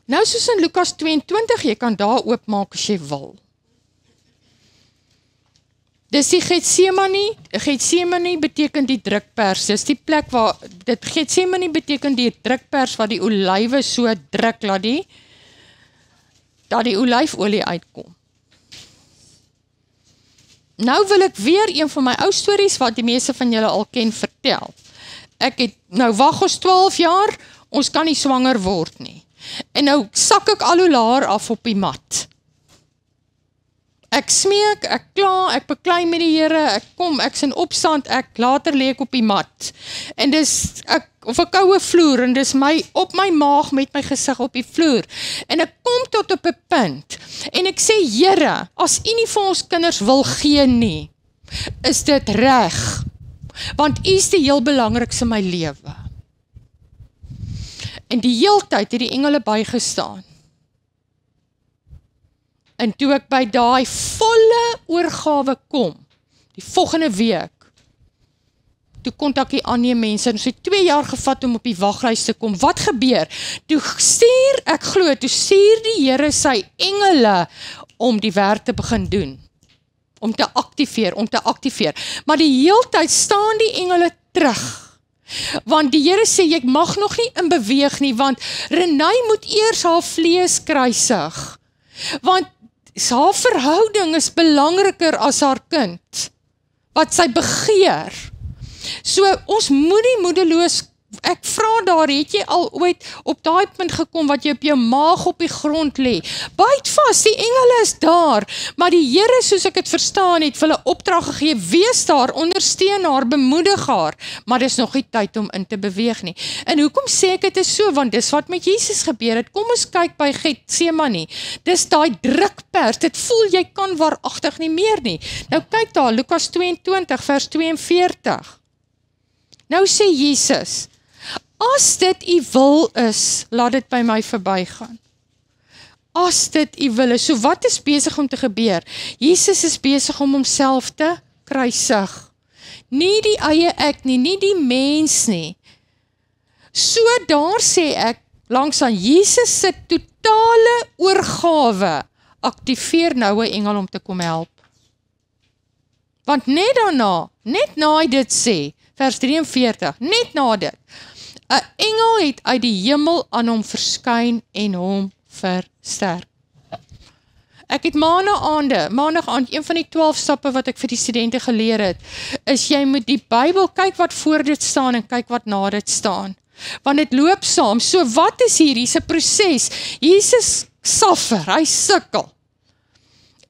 Nou soos in Lukas 22, jy kan daar oopmaak as jy wil. Dis die Getsemane. Getsemane beteken die drukpers. Dis die plek waar, Getsemane beteken die drukpers waar die olywe so druk, dat die olyfolie uitkom. Nou wil ek weer een van my ou stories wat die meeste van julle al ken vertel. Nou wag ons 12 jaar, ons kan nie swanger word nie. En nou sak ek al hoe laer af op die mat. Ek smeek, ek kla, ek beklei met die Here, ek's in opstand, later lê ek op die mat. En dis, of 'n koue vloer, en dis op my maag met my gesig op die vloer. En ek kom tot op 'n punt, en ek sê, Here, as U nie vir ons kinders wil gee nie, is dit reg, want U is die heel belangrikste in my lewe. En die heeltyd het die engele bygestaan. En toe ek by daai volle oorgawe kom, die volgende week, toe kontak die ander mense, en ons het 2 jaar gevat om op die waglys te kom. Wat gebeur? Toe stuur die Here sy engele om die werk te begin doen. Om te aktiveer. Maar die heeltyd staan die engele terug. Want die Here sê, jy mag nog nie in beweeg nie, want Renay moet eers haar vlees kruisig. Want haar verhouding is belangriker as haar kind, wat sy begeer. So, ons moet nie moedeloos, ek vra daar, het jy al ooit op daai punt gekom, wat jy op jou maag op die grond lê? Byt vas, die engele is daar, maar die Here, soos ek het verstaan het, vir hulle opdrag gegee, wees daar, ondersteun haar, bemoedig haar, maar dis nog nie tyd om in te beweeg nie. En hoekom sê ek dit is so, want dis wat met Jesus gebeur het, kom ons kyk by Getsemane, dis daai drukpers, dit voel jy kan waaragtig nie meer nie. Nou kyk daar, Lukas 22 vers 42, nou sê Jesus, as dit u wil is, laat dit by my verbygaan. As dit u wil is, so wat is besig om te gebeur? Jesus is besig om homself te kruisig. Nie die eie ek nie, nie die mens nie. So daar sê ek, langs aan Jesus se totale oorgawe, aktiveer nou 'n engel om te kom help. Want net daarna, net na hy dit sê, vers 43, net na dit, 'n engel het uit die hemel aan hom verskyn en hom versterk. Ek het maandag aand, een van die 12 stappe wat ek vir die studente geleer het, is jy moet die Bybel kyk wat voor dit staan en kyk wat na dit staan. Want dit loop saam. So wat is hier? Hier's 'n proses. Jesus suffer, hy sukkel.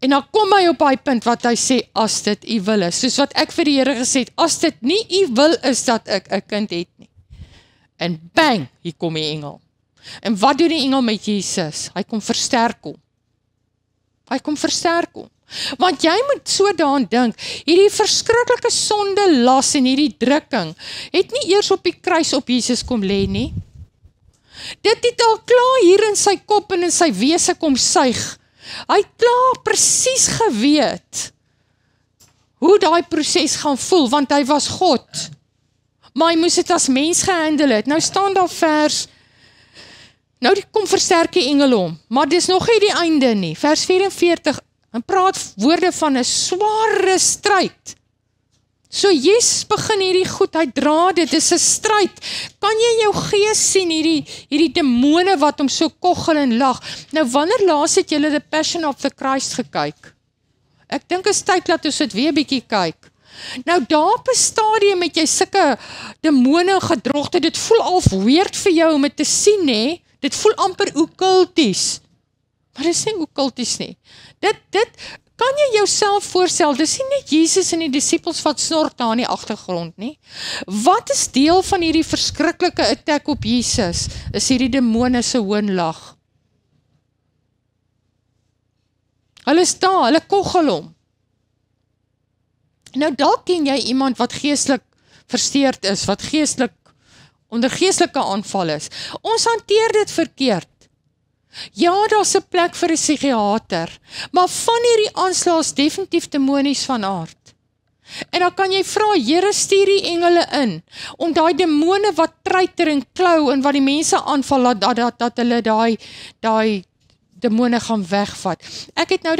En dan kom hy op daai punt wat hy sê, as dit u wil is. Soos wat ek vir die Here gesê het, as dit nie u wil is dat ek 'n kind het nie. En bang, hier kom die engel. En wat doen die engel met Jesus? Hy kom versterk hom. Want jy moet so daaraan dink, hierdie verskriklike sonde las en hierdie drukking, het nie eers op die kruis op Jesus kom lê nie. Dit het al klaar hier in sy kop en in sy wese kom suig. Hy het klaar presies geweet hoe daai proses gaan voel, want hy was God. Maar hy moes dit as mens gehandel het. Nou staan daar vers, nou kom versterk die engel hom, maar dis nog nie die einde nie. Vers 44, en praat woorde van 'n sware stryd. So Jesus begin hierdie goed, hy dra dit, is 'n stryd. Kan jy jou gees sien, hierdie demone wat hom so koggel en lag? Nou wanneer laas het julle The Passion of the Christ gekyk? Ek dink is tyd dat ons dit weer bietjie kyk. Nou daar op 'n stadium met jy sulke demone en gedrogte, dit voel al weird vir jou om dit te sien, hè? Dit voel amper okkulties. Maar dit is nie okkulties nie. Dit kan jy jouself voorstel, dis nie net Jesus en die disippels wat snort daar in die agtergrond nie. Wat is deel van hierdie verskriklike attack op Jesus? Is hierdie demone se hoonlag. Hulle is daar, hulle koggel hom. Nou dalk ken jy iemand wat geestelik versteurd is, wat onder geestelike aanval is. Ons hanteer dit verkeerd. Ja, daar's 'n plek vir 'n psigiater, maar van hierdie aanslae is definitief demonies van aard. En dan kan jy vra, Here, stuur die engele in, om daai demone wat treiter en klou en wat die mense aanval, dat hulle daai demone gaan wegvat. Ek het nou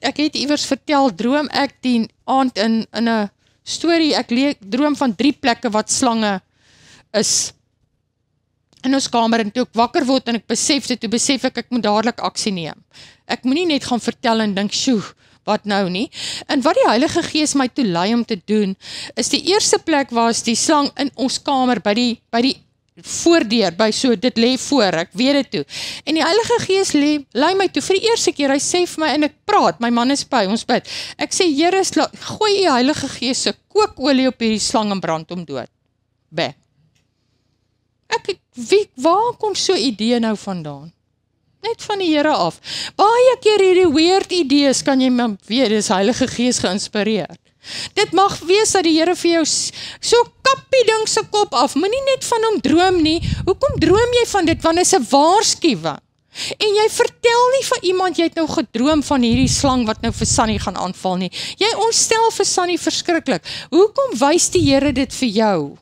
ek het iewers vertel, droom ek die aand in 'n storie, ek droom van 3 plekke wat slange is in ons kamer, en toe ek wakker word en ek besef ek moet dadelik aksie neem. Ek moenie net gaan vertel en dink, sjoe, wat nou nie. En wat die Heilige Gees my toe lei om te doen, is die eerste plek was die slang in ons kamer, by die voordeur, dit lê voor, ek weet dit toe. En die Heilige Gees lei my toe, vir die eerste keer, hy sê vir my, en ek praat, my man is by, ons bid. Ek sê, Here, gooi die Heilige Gees se kookolie op hierdie slang en brand hom dood. Waar kom so idee nou vandaan? Net van die Here af. Baie keer hierdie weird idees kan jy maar weet, dis Heilige Gees geïnspireer. Dit mag wees dat die Here vir jou so kap die ding se kop af, moenie net van hom droom nie. Hoekom droom jy van dit? Want dit is 'n waarskuwing. En jy vertel nie van iemand, jy het nou gedroom van hierdie slang wat nou vir Sunny gaan aanval nie. Jy ontstel vir Sunny verskriklik. Hoekom wys die Here dit vir jou?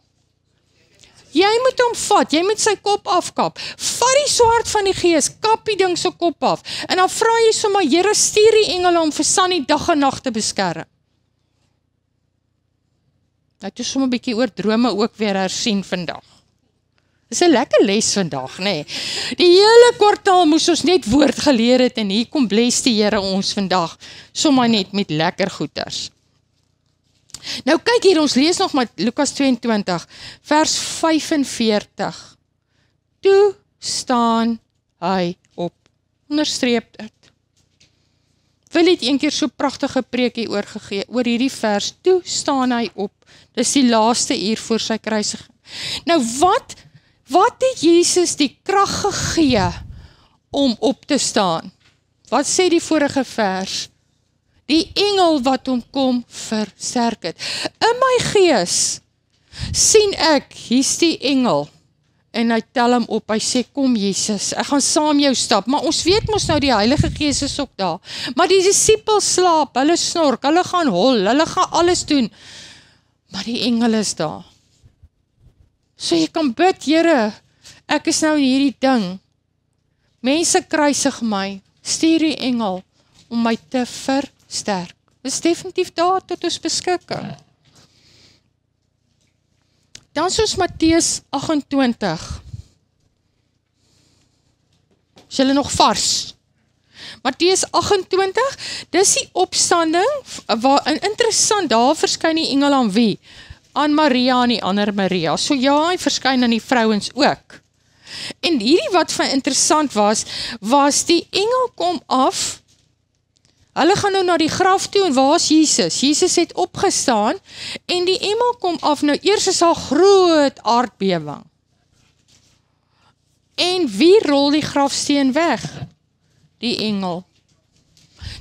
Jy moet hom vat, jy moet sy kop afkap. Vat die swaard van die Gees, kap die ding sy kop af. En dan vra jy sommer, Here, stuur die engele om vir Sunny dag en nag te beskerm. Nou toe sommer 'n bietjie oor drome ook weer hersien vandag. Dis 'n lekker les vandag, nê. Nee. Die hele kwartaal moes ons net woord geleer het en hier kom bless die Here ons vandag, sommer net met lekker goeters. Nou kyk hier, ons lees nog met Lukas 22, vers 45. Toe staan hy op. Onderstreep dit. Wil het een keer so pragtige preekie oorgegee, oor hierdie vers. Toe staan hy op. Dis die laaste uur voor sy kruisiging. Nou wat het Jesus die krag gegee om op te staan? Wat sê die vorige vers? Die engel wat hom kom versterk het. In my gees sien ek, hier's die engel, en hy tel hom op, hy sê, kom Jesus, ek gaan saam jou stap, maar ons weet mos nou, die Heilige Gees is ook daar, maar die disciples slaap, hulle snork, hulle gaan hol, hulle gaan alles doen, maar die engel is daar. So jy kan bid, Here, ek is nou in hierdie ding, mense kruisig my, stuur die engel, om my te versterk. Dit is definitief daar tot ons beskikking. Dan soos Matteus 28. Is julle nog vars? Matteus 28, dis die opstanding, waar, interessant, daar verskyn die engel aan wie? Aan Maria en die ander Maria. So ja, hy verskyn aan die vrouens ook. En hierdie wat van interessant was die engel kom af. Hulle gaan nou na die graf toe en waar is Jesus? Jesus het opgestaan en die engel kom af. Nou eers is daar groot aardbewing. En wie rol die grafsteen weg? Die engel.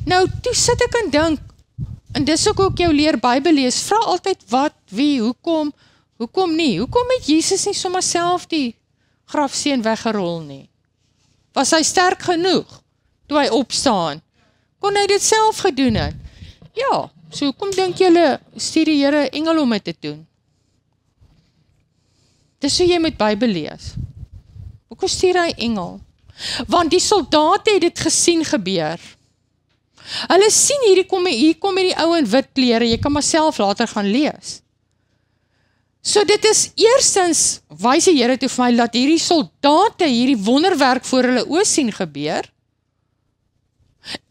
Nou toe sit ek en dink, en dis ook jou leer Bybel lees, vra altyd wat, wie, hoekom nie? Hoekom het Jesus nie sommer self die grafsteen weggerol nie? Was hy sterk genoeg toe hy opstaan? Kon hy dit self gedoen het? Ja, so hoekom dink julle stuur die Here engel om dit te doen? Dis hoe jy met Bybel lees. Hoekom stuur hy engel? Want die soldate het dit gesien gebeur. Hulle sien hier kom hierdie ou in wit klere, jy kan maar self later gaan lees. So dit is eerstens, wys die Here toe vir my, dat hierdie soldate hierdie wonderwerk voor hulle oë sien gebeur.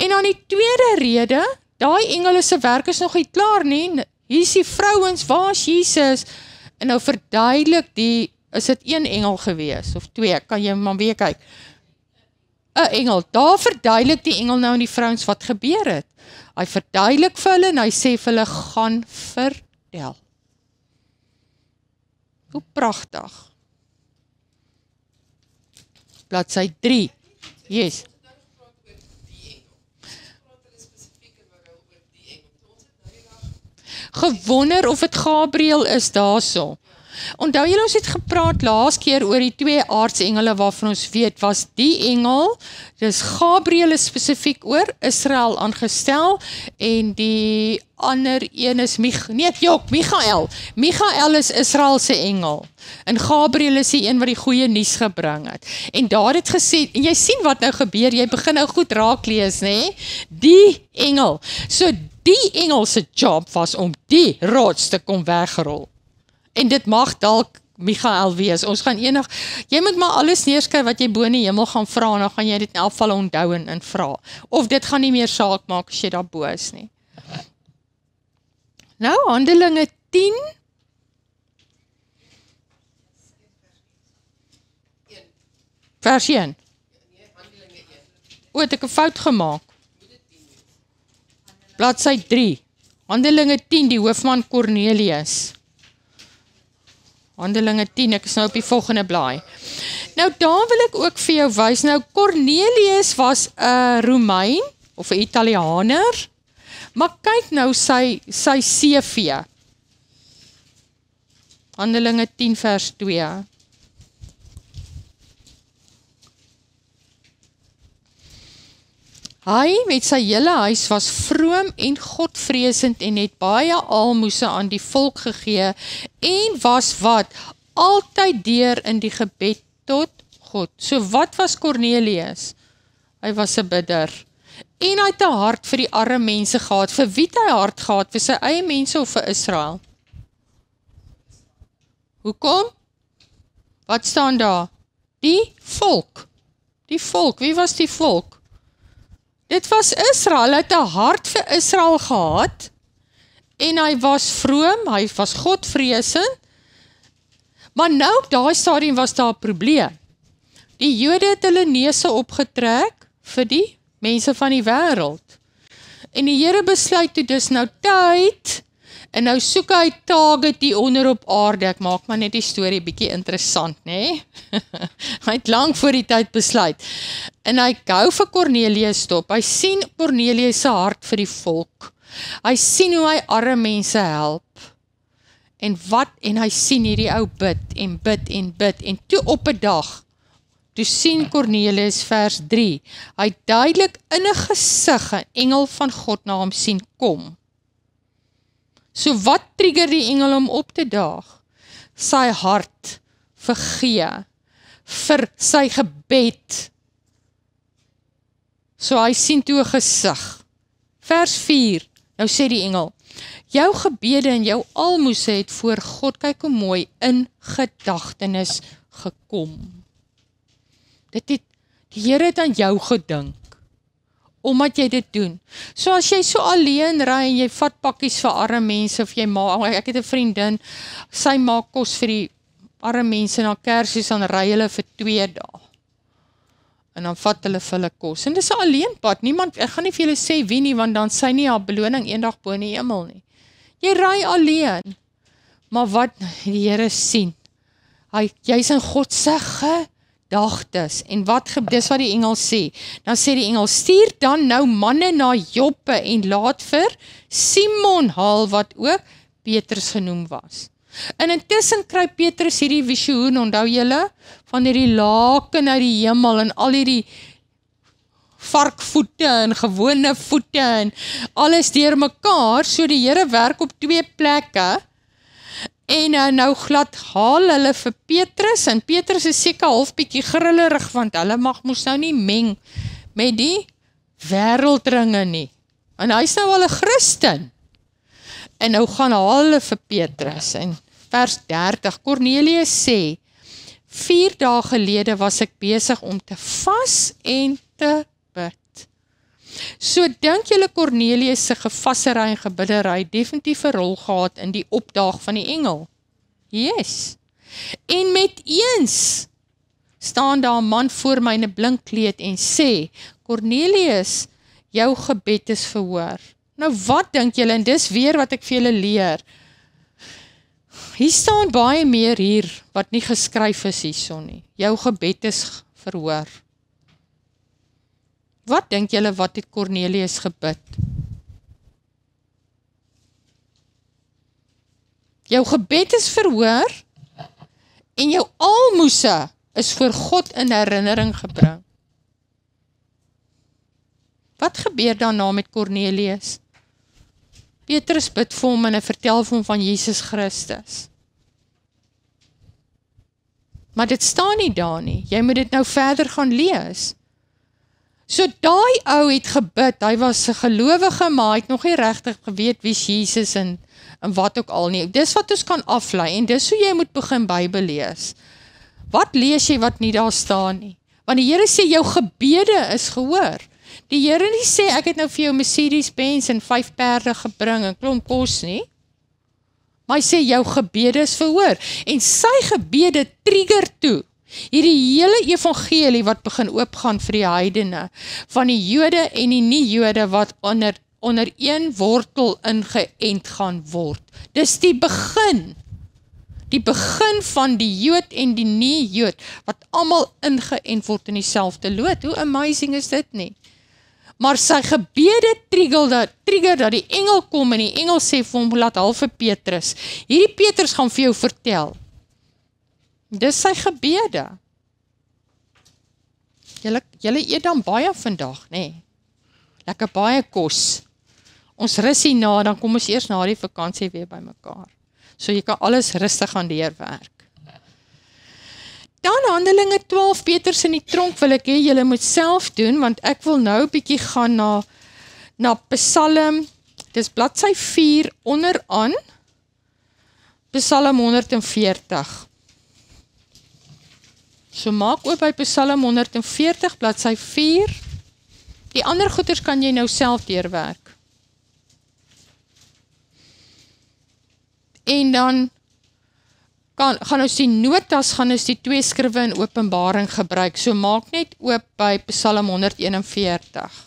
En dan die tweede rede, daai engele se werk is nog nie klaar nie, hier is die vrouens, waar is Jesus? En nou verduidelik is dit een engel gewees, of twee, kan jy maar weer kyk. 'n engel, daar verduidelik die engel nou aan die vrouens wat gebeur het. Hy verduidelik vir hulle en hy sê vir hulle, gaan vertel. Hoe pragtig. Bladsy 3. Yes. Gewonder of het Gabriël is daarso. Onthou julle, ons het gepraat laas keer oor die twee aartsengele waarvan ons weet, was die engel, dis Gabriël is spesifiek oor Israel aangestel, en die ander een is Michael. Michael is Israel se engel, en Gabriël is die een wat die goeie nuus gebring het. En daar het gesê, en jy sien wat nou gebeur, jy begin nou goed raak lees, nê? Die engel, so die engel se job was om die rots te kom wegrol. En dit mag dalk Michael wees. Ons gaan jy moet maar alles neerskryf wat jy bo in die hemel gaan vra, en dan gaan jy dit in elk geval onthou en vra. Of dit gaan nie meer saak maak as jy daar bo is nie. Nou, Handelinge 10. Vers 1. O, het ek 'n fout gemaak. Bladsy 3. Handelinge 10, die hoofman Cornelius. Handelinge 10, ek is nou op die volgende blaai. Nou daar wil ek ook vir jou wys, nou Cornelius was 'n Romein, of 'n Italianer, maar kyk nou sy CV. Handelinge 10 vers 2. Hy met sy hele huis was vroom en godvreesend en het baie aalmoese aan die volk gegee en was wat? Altyd deur in die gebed tot God. So wat was Kornelius? Hy was 'n bidder. En hy het 'n hart vir die arme mense gehad. Vir wie het hy hart gehad? Vir sy eie mense of vir Israel? Hoekom? Wat staan daar? Die volk. Die volk. Wie was die volk? Dit was Israel. Hy het 'n hart vir Israel gehad. En hy was vroom, hy was godvreesend. Maar nou op daai stadium was daar 'n probleem. Die Jode het hulle neuse opgetrek vir die mense van die wêreld. En die Here besluit toe dis nou tyd, en nou soek hy target die onder op aarde. Ek maak maar net die storie bietjie interessant, nê? Hy het lank voor die tyd besluit. En hy hou vir Kornelius stop. Hy sien Kornelius se hart vir die volk. Hy sien hoe hy arme mense help. En hy sien hierdie ou bid en bid en bid. En toe op 'n dag, toe sien Kornelius vers 3, hy duidelik in 'n gesig 'n engel van God na hom sien kom. So wat trigger die engel om op te daag? Sy hart vergee vir sy gebed. So hy sien toe 'n gesig. Vers 4, nou sê die engel, jou gebede en jou almoese het voor God, kyk hoe mooi, in gedagtenis gekom. Die Here het aan jou gedink, omdat jy dit doen. So as jy so alleen ry en jy vat pakkies vir arme mense, of jy maak, ek het 'n vriendin, sy maak kos vir die arme mense na Kersfees, dan ry hulle vir 2 dae. En dan vat hulle vir hulle kos. En dis 'n alleenpad, niemand, ek gaan nie vir julle sê wie nie, want dan sy nie haar beloning eendag bo in die hemel nie. Jy ry alleen. Maar wat die Here sien, jy's in God se gedagtes. En dis wat die engel sê. Dan sê die engel, stuur dan nou manne na Joppe en laat vir Simon haal, wat ook Petrus genoem was. En intussen kry Petrus hierdie visioen, onthou julle, van hierdie laken uit die hemel en al hierdie varkvoete en gewone voete en alles deur mekaar, so die Here werk op 2 plekke. En nou glad haal hulle vir Petrus, en Petrus is seker half bietjie grillerig, want hulle moes nou nie meng met die wêreldringe nie. En hy's nou al 'n Christen. En nou gaan haal hulle vir Petrus. En vers 30, Kornelius sê, 4 dae gelede was ek besig om te vas en te bid. So dink julle Kornelius se gevassery en gebiddery definitief 'n rol gehad in die opdaag van die engel? Yes. En met eens staan daar 'n man voor my in 'n blink kleed en sê, Kornelius, jou gebed is verhoor. Nou wat dink julle, en dis weer wat ek vir julle leer. Hier staan baie meer hier wat nie geskryf is hierson nie. Jou gebed is verhoor. Wat dink julle, wat het Kornelius gebid? Jou gebed is verhoor en jou almoese is voor God in herinnering gebring. Wat gebeur daarna met Kornelius? Petrus bid vir hom en hy vertel vir hom van Jesus Christus. Maar dit staan nie daar nie. Jy moet dit nou verder gaan lees. So daai ou het gebid, hy was 'n gelowige, maar hy het nog nie regtig geweet wie is Jesus en wat ook al nie. Dis wat ons kan aflei en dis hoe jy moet begin Bybel lees. Wat lees jy wat nie daar staan nie? Want die Here sê jou gebede is gehoor. Die Here nie sê ek het nou vir jou Mercedes-Benz en 5 perde gebring en klomp kos nie. Maar hy sê jou gebede is verhoor en sy gebede trigger toe hierdie hele evangelie wat begin oopgaan vir die heidene, van die Jode en die nie-Jode wat onder een wortel ingeënt gaan word. Dis die begin van die Jood en die nie-Jood, wat almal ingeënt word in dieselfde lood. Hoe amazing is dit nie? Maar sy gebede trigger dat die engel kom en die engel sê vir hom, laat haal vir Petrus. Hierdie Petrus gaan vir jou vertel. Dis sy gebede. Julle eet dan baie vandag, nê? lekker baie kos. Ons rus hierna, dan kom ons eers na die vakansie weer by mekaar. So jy kan alles rustig gaan deurwerk. Dan Handelinge 12, Petrus in die tronk wil ek hê, julle moet self doen, want ek wil nou 'n bietjie gaan na Psalm, dis bladsy 4 onderaan, Psalm 140. So maak oop by Psalm 140, bladsy 4. Die ander goeders kan jy nou self deurwerk. En dan gaan ons die notas, gaan ons die 2 skriwe in Openbaring gebruik. So maak net oop by Psalm 141.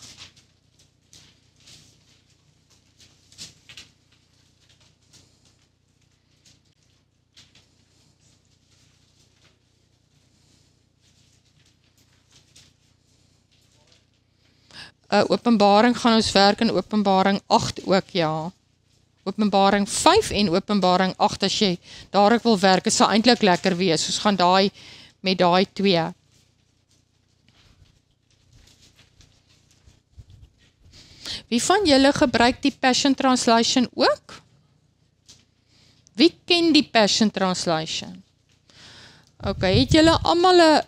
Openbaring gaan ons werk in Openbaring 8 ook, ja. Openbaring 5 en Openbaring 8, as jy daar ook wil werk, is sal eintlik lekker wees. Ons gaan met daai 2. Wie van julle gebruik die Passion Translation ook? Wie ken die Passion Translation? Ok, het julle almal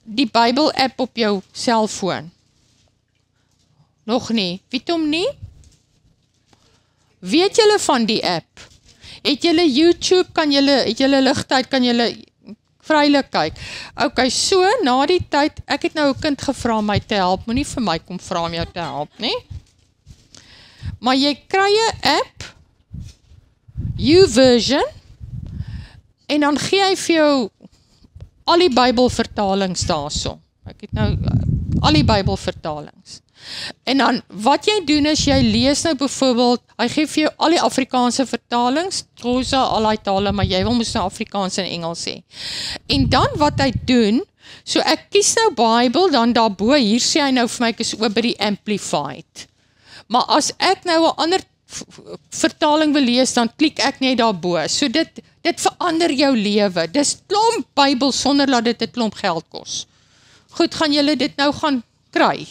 die Bible app op jou selfoon? Nog nie. Weet hom nie? Weet julle van die app? Het julle YouTube, het julle ligtyd, kan julle vrylik kyk? Ok, so, na die tyd, ek het nou 'n kind gevra om my te help, moenie vir my kom vra om jou te help, nie? Maar jy kry 'n app, YouVersion, en dan gee hy vir jou al die Bybelvertalings daarso. Ek het nou al die Bybelvertalings. En dan, wat jy doen is, jy lees nou byvoorbeeld, hy gee vir jou al die Afrikaanse vertalings, Xhosa, al die tale, maar jy wil moes nou Afrikaans en Engels hê. En dan wat hy doen, so ek kies nou Bible, dan daarbo, hier sê hy nou vir my, ek is oor by die Amplified. Maar as ek nou 'n ander vertaling wil lees, dan klik ek net daarbo. So dit verander jou lewe. Dis klomp Bybel sonder dat dit 'n klomp geld kos. Goed, gaan julle dit nou gaan kry?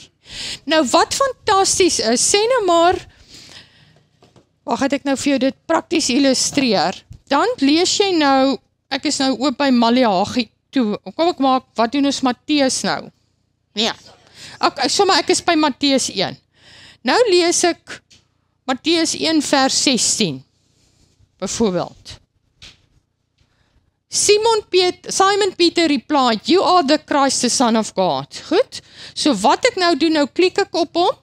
Nou wat fantasties is, sê nou maar, wag het ek nou vir jou dit prakties illustreer, dan lees jy nou, ek is nou oop by Maleagi toe, kom ek maak, wat doen ons Matteus nou? Ja, ek is by Matteus 1. Nou lees ek Matteus 1 vers 16, byvoorbeeld. Simon Peter replied, "You are the Christ, the Son of God." Goed, so wat ek nou doen, nou klik ek op hom,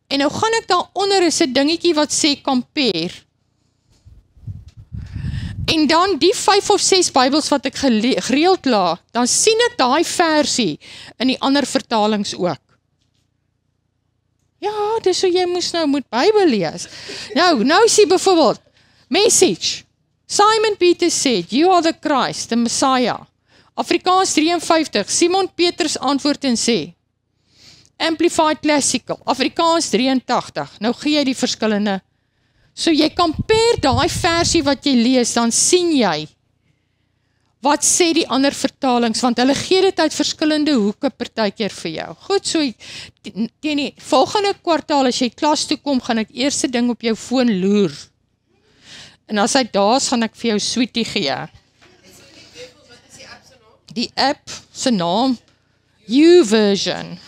en nou gaan ek daaronder is 'n dingetjie wat sê compare. En dan die 5 of 6 Bybels wat ek gereeld laat, dan sien ek daai versie in die ander vertalings ook. Ja, dis so jy moet Bybel lees. Nou sê byvoorbeeld, Message. Simon Peter said, "You are the Christ, the Messiah." Afrikaans 53, Simon Petrus antwoord en sê, Amplified Classical, Afrikaans 83, nou gee jy die verskillende. So jy compare daai versie wat jy lees, dan sien jy, wat sê die ander vertalings, want hulle gee dit uit verskillende hoeke partykeer vir jou. Goed, so teen die volgende kwartaal, as jy klas toe kom, gaan ek eerste ding op jou foon loer. En as hy daar is, gaan ek vir jou sweetie gee. Die app se naam, YouVersion.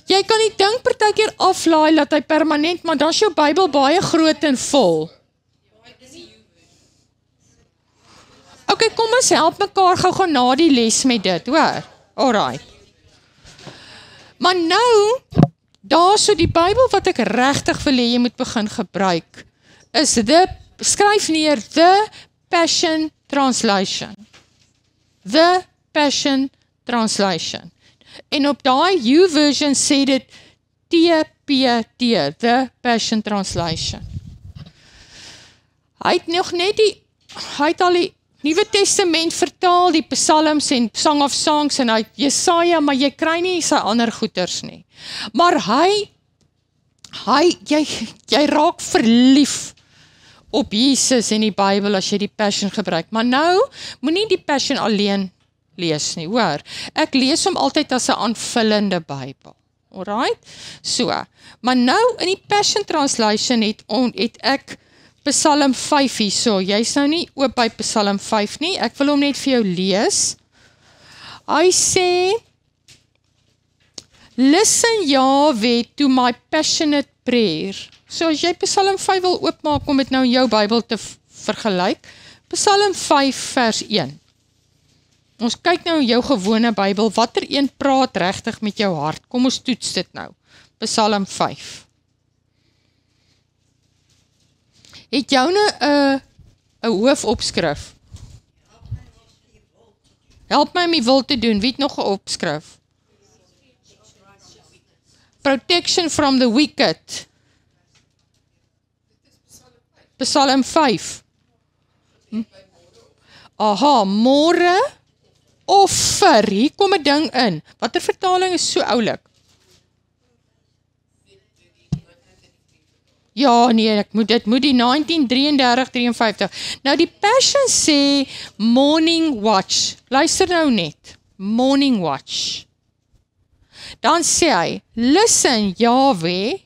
Jy kan die ding partykeer aflaai, laat hy permanent, maar dan is jou Bybel baie groot en vol. Ok, kom ons help mekaar gou na die les met dit, hoor? Alright. Maar nou, daar so die Bybel wat ek regtig wil hê jy moet begin gebruik, is skryf neer, The Passion Translation. The Passion Translation. En op daai YouVersion sê dit TPT, The Passion Translation. Hy het nog net hy het al die Nuwe Testament vertaal, die Psalms en Song of Songs en hy Jesaja, maar jy kry nie sy ander goeters nie. Maar jy raak verlief op Jesus en die Bybel as jy die Passion gebruik. Maar nou, moenie die Passion alleen lees nie, hoor. Ek lees hom altyd as 'n aanvullende Bybel. Alright? So, maar nou in die Passion Translation het ek Psalm 5 hierso. Jy's nou nie oop by Psalm 5 nie. Ek wil hom net vir jou lees. Hy sê, listen Yahweh to my passionate prayer. So as jy Psalm 5 wil oopmaak om dit nou in jou Bybel te vergelyk, Psalm 5 vers 1. Ons kyk nou in jou gewone Bybel, watter een praat regtig met jou hart? Kom ons toets dit nou. Psalm 5. Het jou nou 'n hoofopskrif? Help my om die wil te doen. Wie het nog 'n opskrif? Protection from the wicked. Psalm 5. Aha, môre offer. Hier kom 'n ding in. Watter vertaling is so oulik? Ja, nee, dit moet die 1933-53. Nou die Passion sê morning watch. Luister nou net. Morning watch. Dan sê hy, listen Yahweh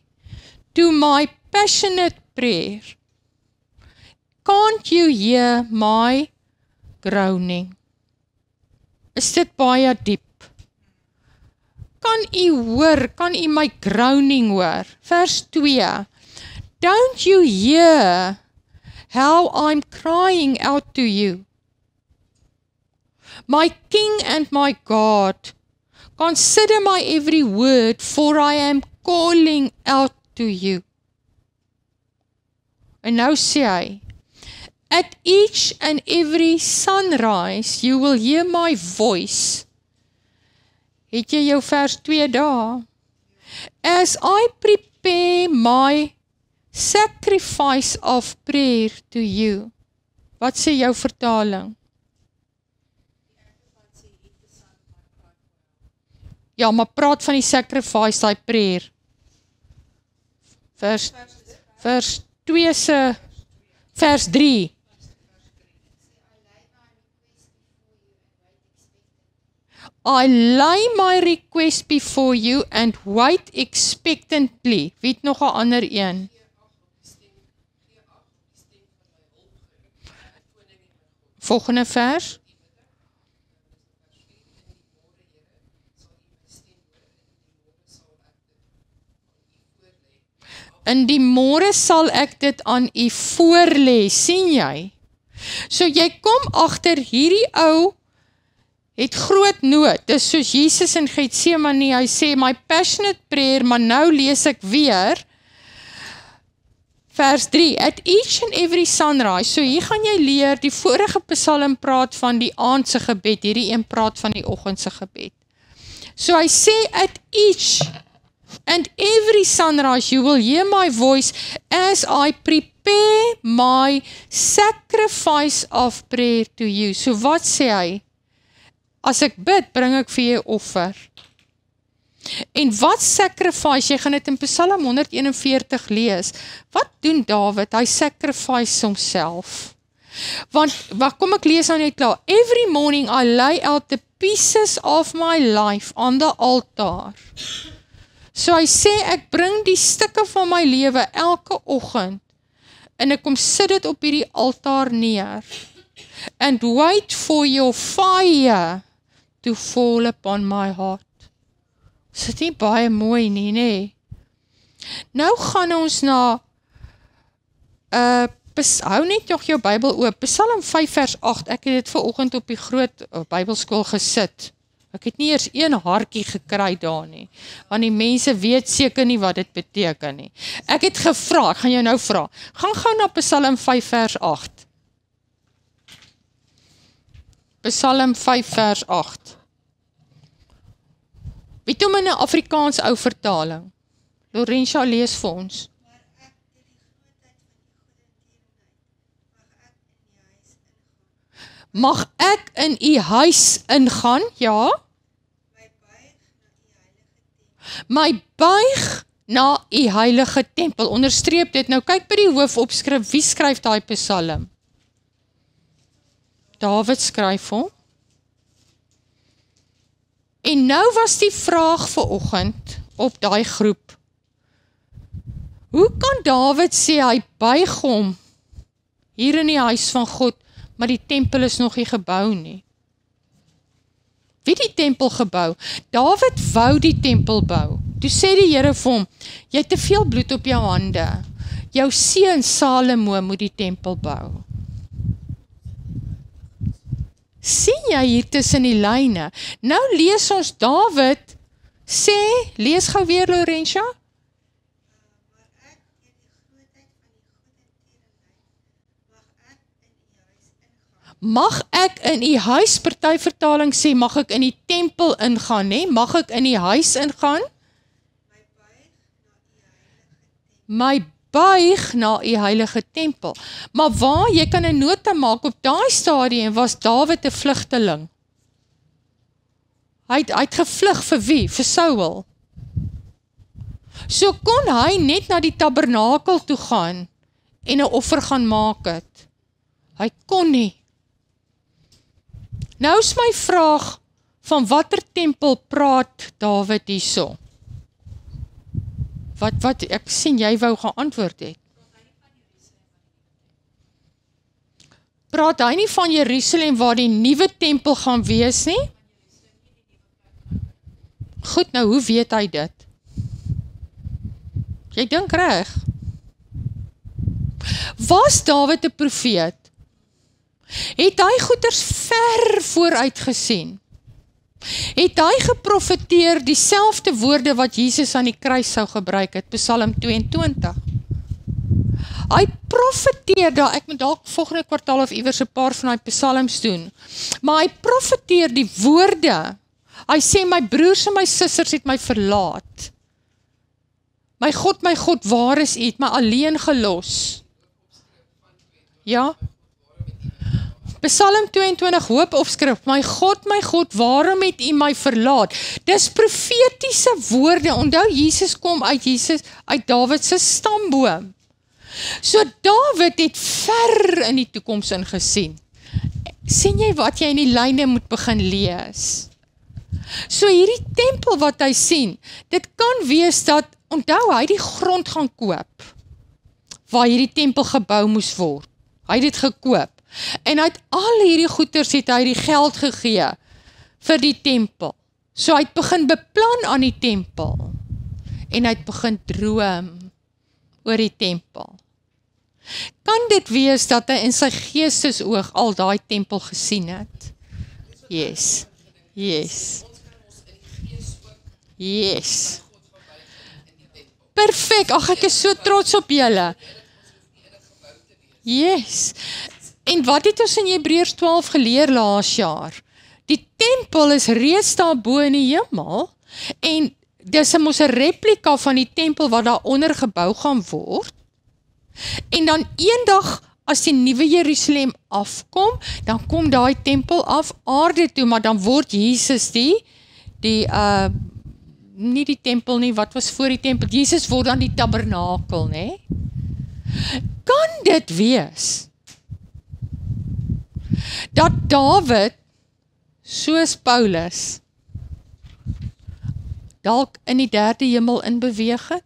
to my passionate prayer. Can't you hear my groaning? Is dit baie diep? Kan u my groaning hoor? Vers 2. Don't you hear how I'm crying out to you? My King and my God, consider my every word, for I am calling out to you. En nou sê hy, at each and every sunrise, you will hear my voice. Het jy jou vers 2 daar? As I prepare my sacrifice of prayer to you. Wat sê jou vertaling? Ja, maar praat van die sacrifice, die prayer. Vers 2 se, vers 3. I lay my request before you and wait expectantly. Wie het nog 'n ander een? Volgende vers. In die môre sal ek dit aan u voorlê, sien jy? So jy kom agter hierdie ou het groot nood. Dis soos Jesus in Getsemane, hy sê my passionate prayer, maar nou lees ek weer vers 3, at each and every sunrise. So hier gaan jy leer, die vorige Psalm praat van die aandse gebed, hierdie een praat van die oggendse gebed. So hy sê at each and every sunrise you will hear my voice as I prepare my sacrifice of prayer to you. So wat sê hy? As ek bid, bring ek vir jou offer. En wat sacrifice, jy gaan dit in Psalm 141 lees, wat doen Dawid? Hy sacrifice homself. Want, kom ek lees nou net klaar, every morning I lay out the pieces of my life on the altar. So hy sê, ek bring die stukke van my lewe elke oggend, en ek kom sit dit op hierdie altaar neer, and wait for your fire to fall upon my heart. Is dit nie baie mooi nie, nee? Nou gaan ons na, hou net nog jou Bybel oop, Psalm 5 vers 8, ek het dit vanoggend op die groot Bybelskool gesit. Ek het nie eers een hartjie gekry daar nie, want die mense weet seker nie wat dit beteken nie. Ek het gevra, ek gaan jou nou vra, gaan gou na Psalm 5 vers 8. Psalm 5 vers 8. Wie toe in 'n Afrikaans ou vertaling? Lorenza lees vir ons. Mag ek in u huis ingaan? Ja. My buig na u heilige tempel. Onderstreep dit. Nou kyk by die hoofopskrif, wie skryf daai Psalm? Dawid skryf hom. En nou was die vraag vanoggend op daai groep. Hoe kan Dawid sê hy buig hom hier in die huis van God, maar die tempel is nog nie gebou nie? Wie die tempel gebou? Dawid wou die tempel bou. Toe sê die Here vir hom, jy het te veel bloed op jou hande. Jou seun Salomo moet die tempel bou. Sien jy hier tussen die lyne? Nou lees ons Dawid sê, lees gou weer Laurentia. Mag ek in u huis, party vertaling sê, mag ek in die tempel ingaan, né? Mag ek in die huis ingaan? My buig na u heilige tempel. Maar waar, jy kan 'n nota maak, op daai stadium was Dawid 'n vlugteling. Hy het gevlug vir wie? Vir Saul. So kon hy net na die tabernakel toe gaan en 'n offer gaan maak het. Hy kon nie. Nou is my vraag, van watter tempel praat Dawid hierso? Wat, ek sien jy wou geantwoord het. Praat hy nie van Jerusalem waar die nuwe tempel gaan wees nie? Goed, nou hoe weet hy dit? Jy dink reg. Was Dawid 'n profeet? Het hy goeders ver vooruit gesien? Het hy geprofeteer dieselfde woorde wat Jesus aan die kruis sou gebruik het, Psalm 22? Hy profeteer daar, ek moet dalk volgende kwartaal of iewers 'n paar van die psalms doen, maar hy profeteer die woorde. Hy sê, my broers en my susters het my verlaat. My God, waar is u? Het my alleen gelos. Ja? Psalm 22, hoopopskrif, my God, waarom het u my verlaat? Dis profetiese woorde, onthou Jesus kom uit Dawid se stamboom. So Dawid het ver in die toekoms ingesien. Sien jy wat jy in die lyne moet begin lees? So hierdie tempel wat hy sien, dit kan wees dat, onthou hy die grond gaan koop, waar hierdie tempel gebou moes word. Hy het dit gekoop. En uit al hierdie goeders het hy die geld gegee vir die tempel. So hy het begin beplan aan die tempel. En hy het begin droom oor die tempel. Kan dit wees dat hy in sy geestesoog al daai tempel gesien het? Yes. Perfek, ag ek is so trots op julle. Yes. En wat het ons in Hebreërs 12 geleer laas jaar? Die tempel is reeds daar bo in die hemel en dis mos 'n replika van die tempel wat daaronder gebou gaan word. En dan eendag as die nuwe Jerusalem afkom, dan kom daai tempel af aarde toe, maar dan word Jesus nie die tempel nie, wat was voor die tempel? Jesus word dan die tabernakel, né? Kan dit wees dat Dawid, soos Paulus, dalk in die derde hemel inbeweeg het?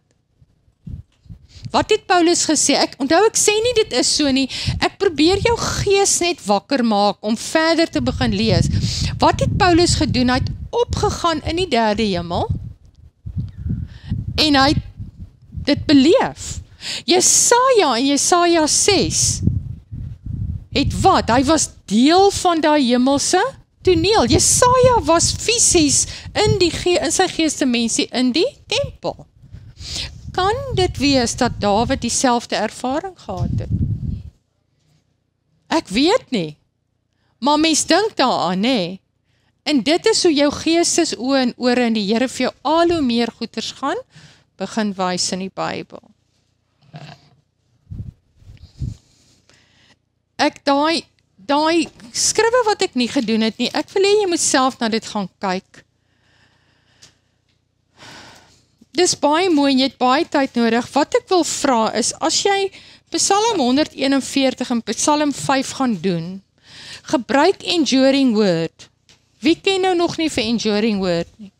Wat het Paulus gesê? Ek sê nie dit is so nie, ek probeer jou gees net wakker maak, om verder te begin lees. Wat het Paulus gedoen? Hy het opgegaan in die derde hemel, en hy het dit beleef. Jesaja in Jesaja 6, het wat? Hy was deel van daai hemelse toneel. Jesaja was fisies in sy geestemensie in die tempel. Kan dit wees dat Dawid dieselfde ervaring gehad het? Ek weet nie, maar mens dink daaraan, nê? En dit is hoe jou geestes oë en ore in die Here vir jou al hoe meer goeders gaan begin wys in die Bybel. Ek daai skriwe wat ek nie gedoen het nie, ek wil hê jy moet self na dit gaan kyk. dis baie mooi en jy het baie tyd nodig. Wat ek wil vra is, as jy Psalm 141 en Psalm 5 gaan doen, gebruik enduring word. Wie ken nou nog nie vir enduring word nie?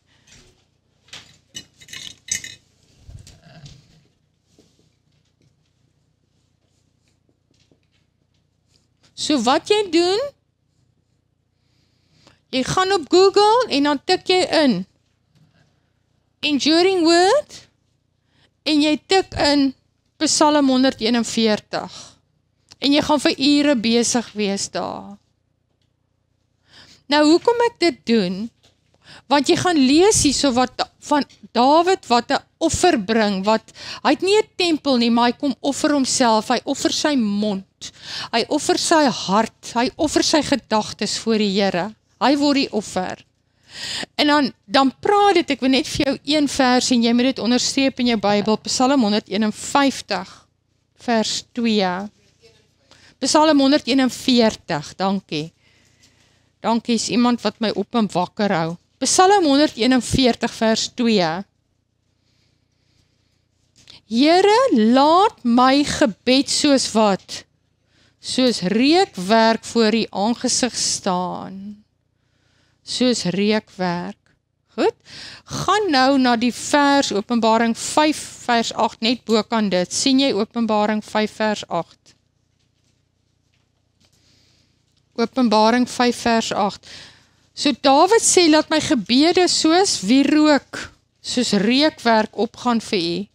So wat jy doen, jy gaan op Google en dan tik jy in enduring word en jy tik in Psalm 141 en jy gaan vir ure besig wees daar. Nou hoekom ek dit doen? Want jy gaan lees hierso wat van Dawid wat 'n offer bring, hy het nie 'n tempel nie, maar hy kom offer homself, hy offer sy mond, hy offer sy hart, hy offer sy gedagtes voor die Here. Hy word die offer. En dan praat dit, ek wil net vir jou een vers en jy moet dit onderstreep in jou Bybel, Psalm 151 vers 2. Psalm 141, dankie. Dankie, is iemand wat my op en wakker hou. Psalm 141 vers 2. Here, laat my gebed soos wat? Soos reukwerk voor die aangesig staan. Soos reukwerk. Goed, gaan nou na die vers Openbaring 5 vers 8, net bo kan dit. Sien jy Openbaring 5 vers 8? Openbaring 5 vers 8. So Dawid sê, laat my gebede soos wierook, soos reukwerk opgaan vir U.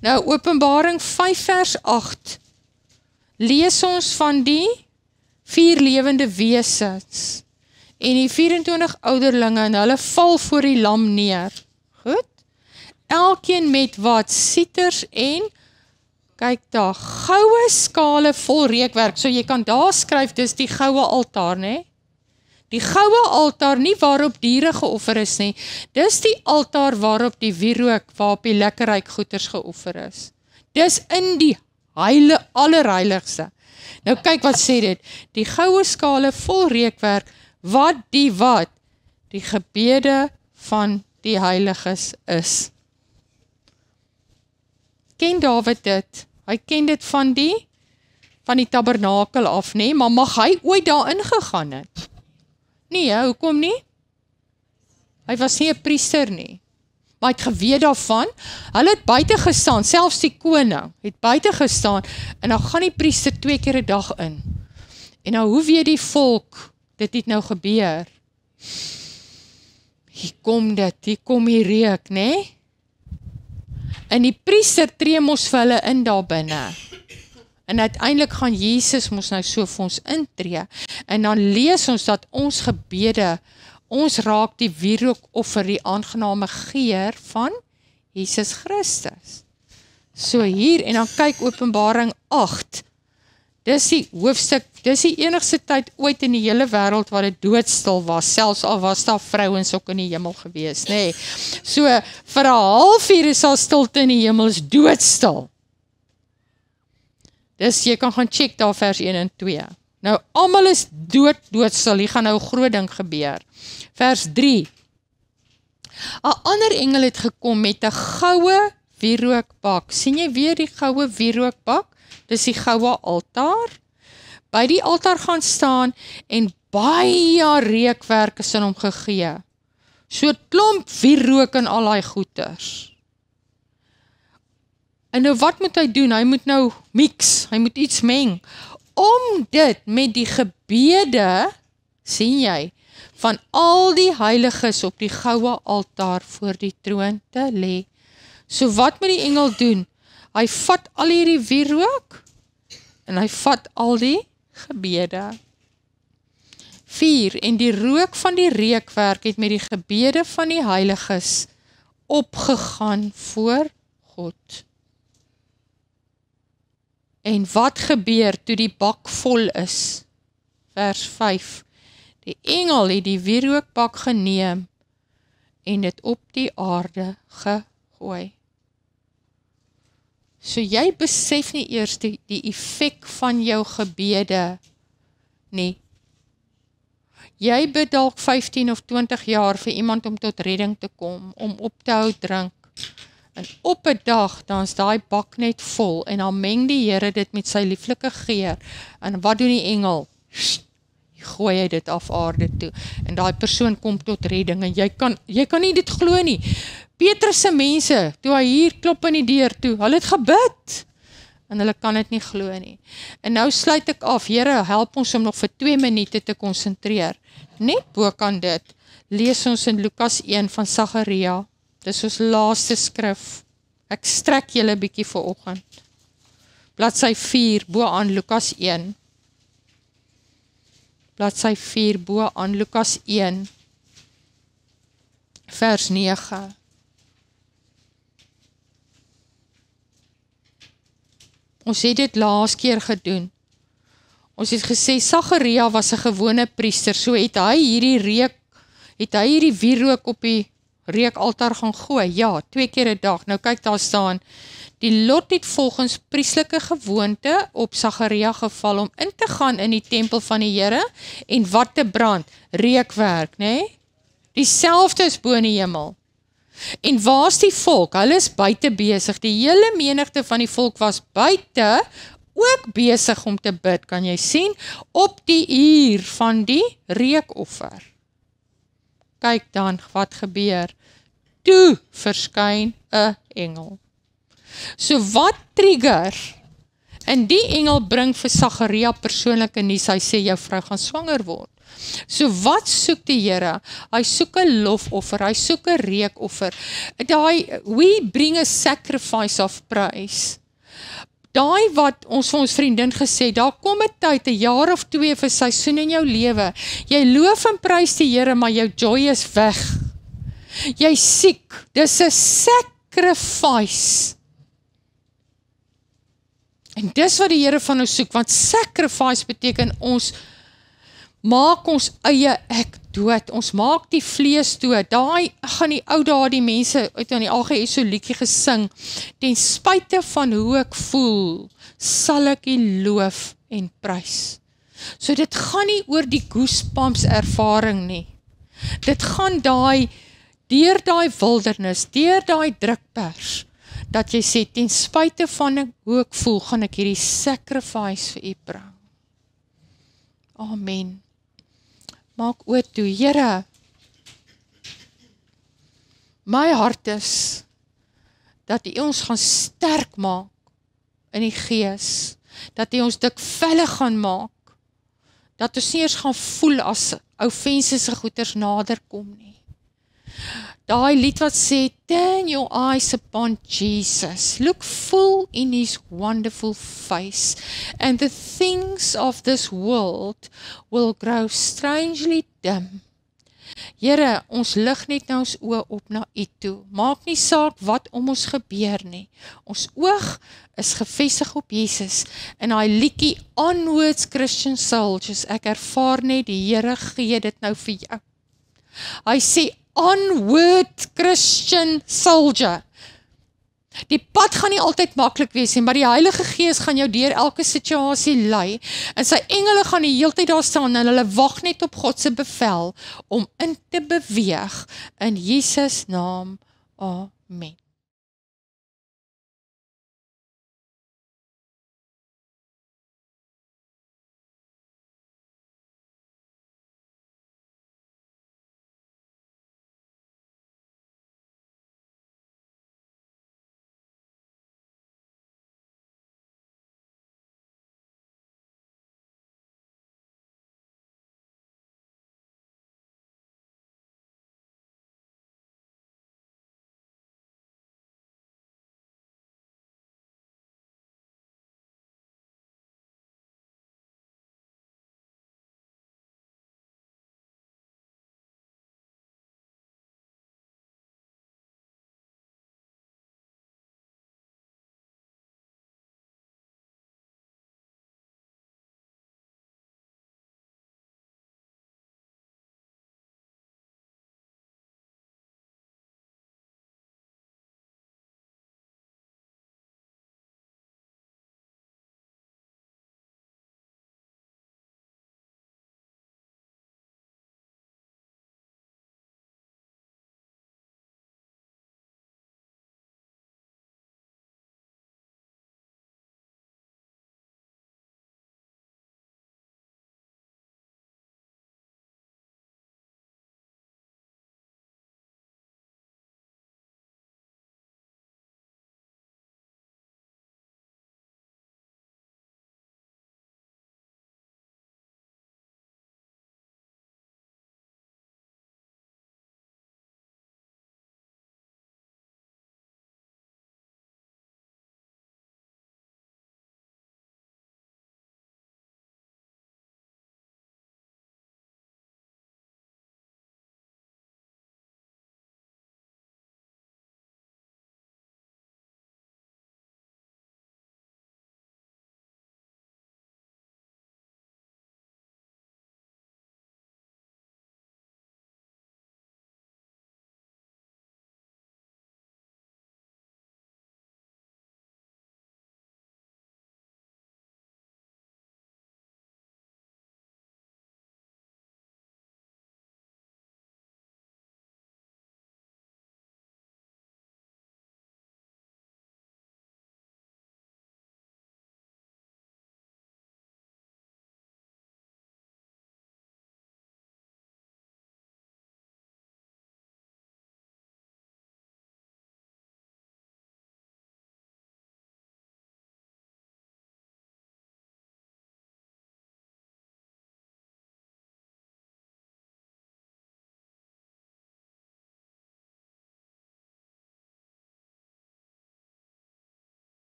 Nou Openbaring 5 vers 8, lees ons van die 4 lewende wesens en die 24 ouderlinge en hulle val voor die lam neer. Goed? Elkeen met wat? Sieters en kyk daar, goue skale vol reukwerk. So jy kan daar skryf, dis die goue altaar, né? Die goue altaar, nie waarop diere geoffer is nie. Dis die altaar waarop die wierook, waarop die lekkerryk goeders geoffer is. Dis in die allerheiligste. Nou kyk wat sê dit. Die goue skale vol reukwerk, wat? Die gebede van die heiliges is. Ken Dawid dit? Hy ken dit van die tabernakel af, nee, maar mag hy ooit daarin gegaan het? Nee, hoekom nie? Hy was nie 'n priester nie. Maar hy het geweet daarvan, hulle het buite gestaan, selfs die koning het buite gestaan, en dan gaan die priester 2 keer 'n dag in. En nou, hoe weet die volk, dit het nou gebeur? Hier kom die reuk, né? En die priester tree mos vir hulle in daar binne. En uiteindelik gaan Jesus mos nou so vir ons intree. En dan lees ons dat ons gebede, ons raak die wierookoffer, die aangename geur van Jesus Christus. So hier, en dan kyk Openbaring 8. Dis die hoofstuk, dis die enigste tyd ooit in die hele wêreld waar dit doodstil was, selfs al was daar vrouens ook in die hemel gewees, nê. So vir 'n halfuur is daar stilte in die hemel, is doodstil. Dis, jy kan gaan check daar vers 1 en 2. Nou, almal is doodstil, hier gaan nou 'n groot ding gebeur. Vers 3. 'n ander engel het gekom met 'n goue wierookbak. Sien jy weer die goue wierookbak? Dis die goue altaar. By die altaar gaan staan en baie reukwerk is in hom gegee. So 'n klomp wierook en al daai goeters. En nou wat moet hy doen? Hy moet nou mix, hy moet iets meng, om dit met die gebede, sien jy, van al die heiliges op die goue altaar voor die troon te lê. So wat moet die engel doen? Hy vat al hierdie wierook, en hy vat al die gebede. 4. En die rook van die reukwerk het met die gebede van die heiliges opgegaan voor God. En wat gebeur toe die bak vol is? Vers 5. Die engel het die wierookbak geneem en dit op die aarde gegooi. So jy besef nie eers die effek van jou gebede nie. Jy bid dalk 15 of 20 jaar vir iemand om tot redding te kom, om op te hou drink. En op 'n dag, dan is daai bak net vol, en dan meng die Here dit met sy lieflike geur, en wat doen die engel? Gooi hy dit af aarde toe, en daai persoon kom tot redding, en jy kan nie dit glo nie. Petrus se mense, toe hy hier klop in die deur toe, hulle het gebid, en hulle kan dit nie glo nie. En nou sluit ek af, Here, help ons om nog vir 2 minute te konsentreer. Net bokant dit, lees ons in Lukas 1 van Sagaria, dis ons laaste skrif. Ek strek julle bietjie vir oggend. Bladsy 4 bo aan Lukas 1. Bladsy 4 bo aan Lukas 1 vers 9. Ons het dit laas keer gedoen. Ons het gesê Sagaria was 'n gewone priester, so het hy hierdie wierook op die reukaltaar gaan gooi. Ja, 2 keer 'n dag. Nou kyk daar staan, die lot het volgens prieslike gewoonte op Sagaria geval om in te gaan in die tempel van die Here en wat te brand? Reukwerk, né? Dieselfde is bo in die hemel. En waar's die volk? Hulle is buite besig. Die hele menigte van die volk was buite ook besig om te bid, kan jy sien, op die uur van die reukoffer. Kyk dan wat gebeur. Toe verskyn 'n engel. So wat trigger? En die engel bring vir Sagaria persoonlike nuus. Hy sê jou vrou gaan swanger word. So wat soek die Here? Hy soek 'n lofoffer, hy soek 'n reukoffer. We bring a sacrifice of praise. Daai wat ons vir ons vriendin gesê, daar kom 'n tyd, 'n jaar of 2 vir seisoen in jou lewe. Jy loof en prys die Here, maar jou joy is weg. Jy siek. Dis 'n sacrifice. En dis wat die Here van ons soek, want sacrifice beteken ons maak ons eie ek dood. Ons maak die vlees dood. Daai gaan die ou dae die mense uit aan die AGS so liedjie gesing. Ten spyte van hoe ek voel, sal ek U loof en prys. So dit gaan nie oor die goosebumps ervaring nie. Dit gaan deur daai wildernis, deur daai drukpers, dat jy sê, ten spyte van hoe ek voel, gaan ek hierdie sacrifice vir U bring. Amen. Maak oor toe, Here, my hart is, dat U ons gaan sterk maak in die gees, dat U ons dikvellig gaan maak, dat ons nie eers gaan voel as offensive goeters nader kom nie. Daai lied wat sê, turn your eyes upon Jesus, look full in His wonderful face, and the things of this world will grow strangely dim. Here, ons lig net nou ons oë op na U toe. Maak nie saak wat om ons gebeur nie. Ons oog is gefestig op Jesus. En daai liedjie Onwards Christian Soldiers, ek ervaar net die Here gee dit nou vir jou. Hy sê onward Christian soldier. Die pad gaan nie altyd maklik wees nie, maar die Heilige Gees gaan jou deur elke situasie lei, en sy engele gaan die hele tyd daar staan, en hulle wag net op God se bevel, om in te beweeg, in Jesus naam, amen.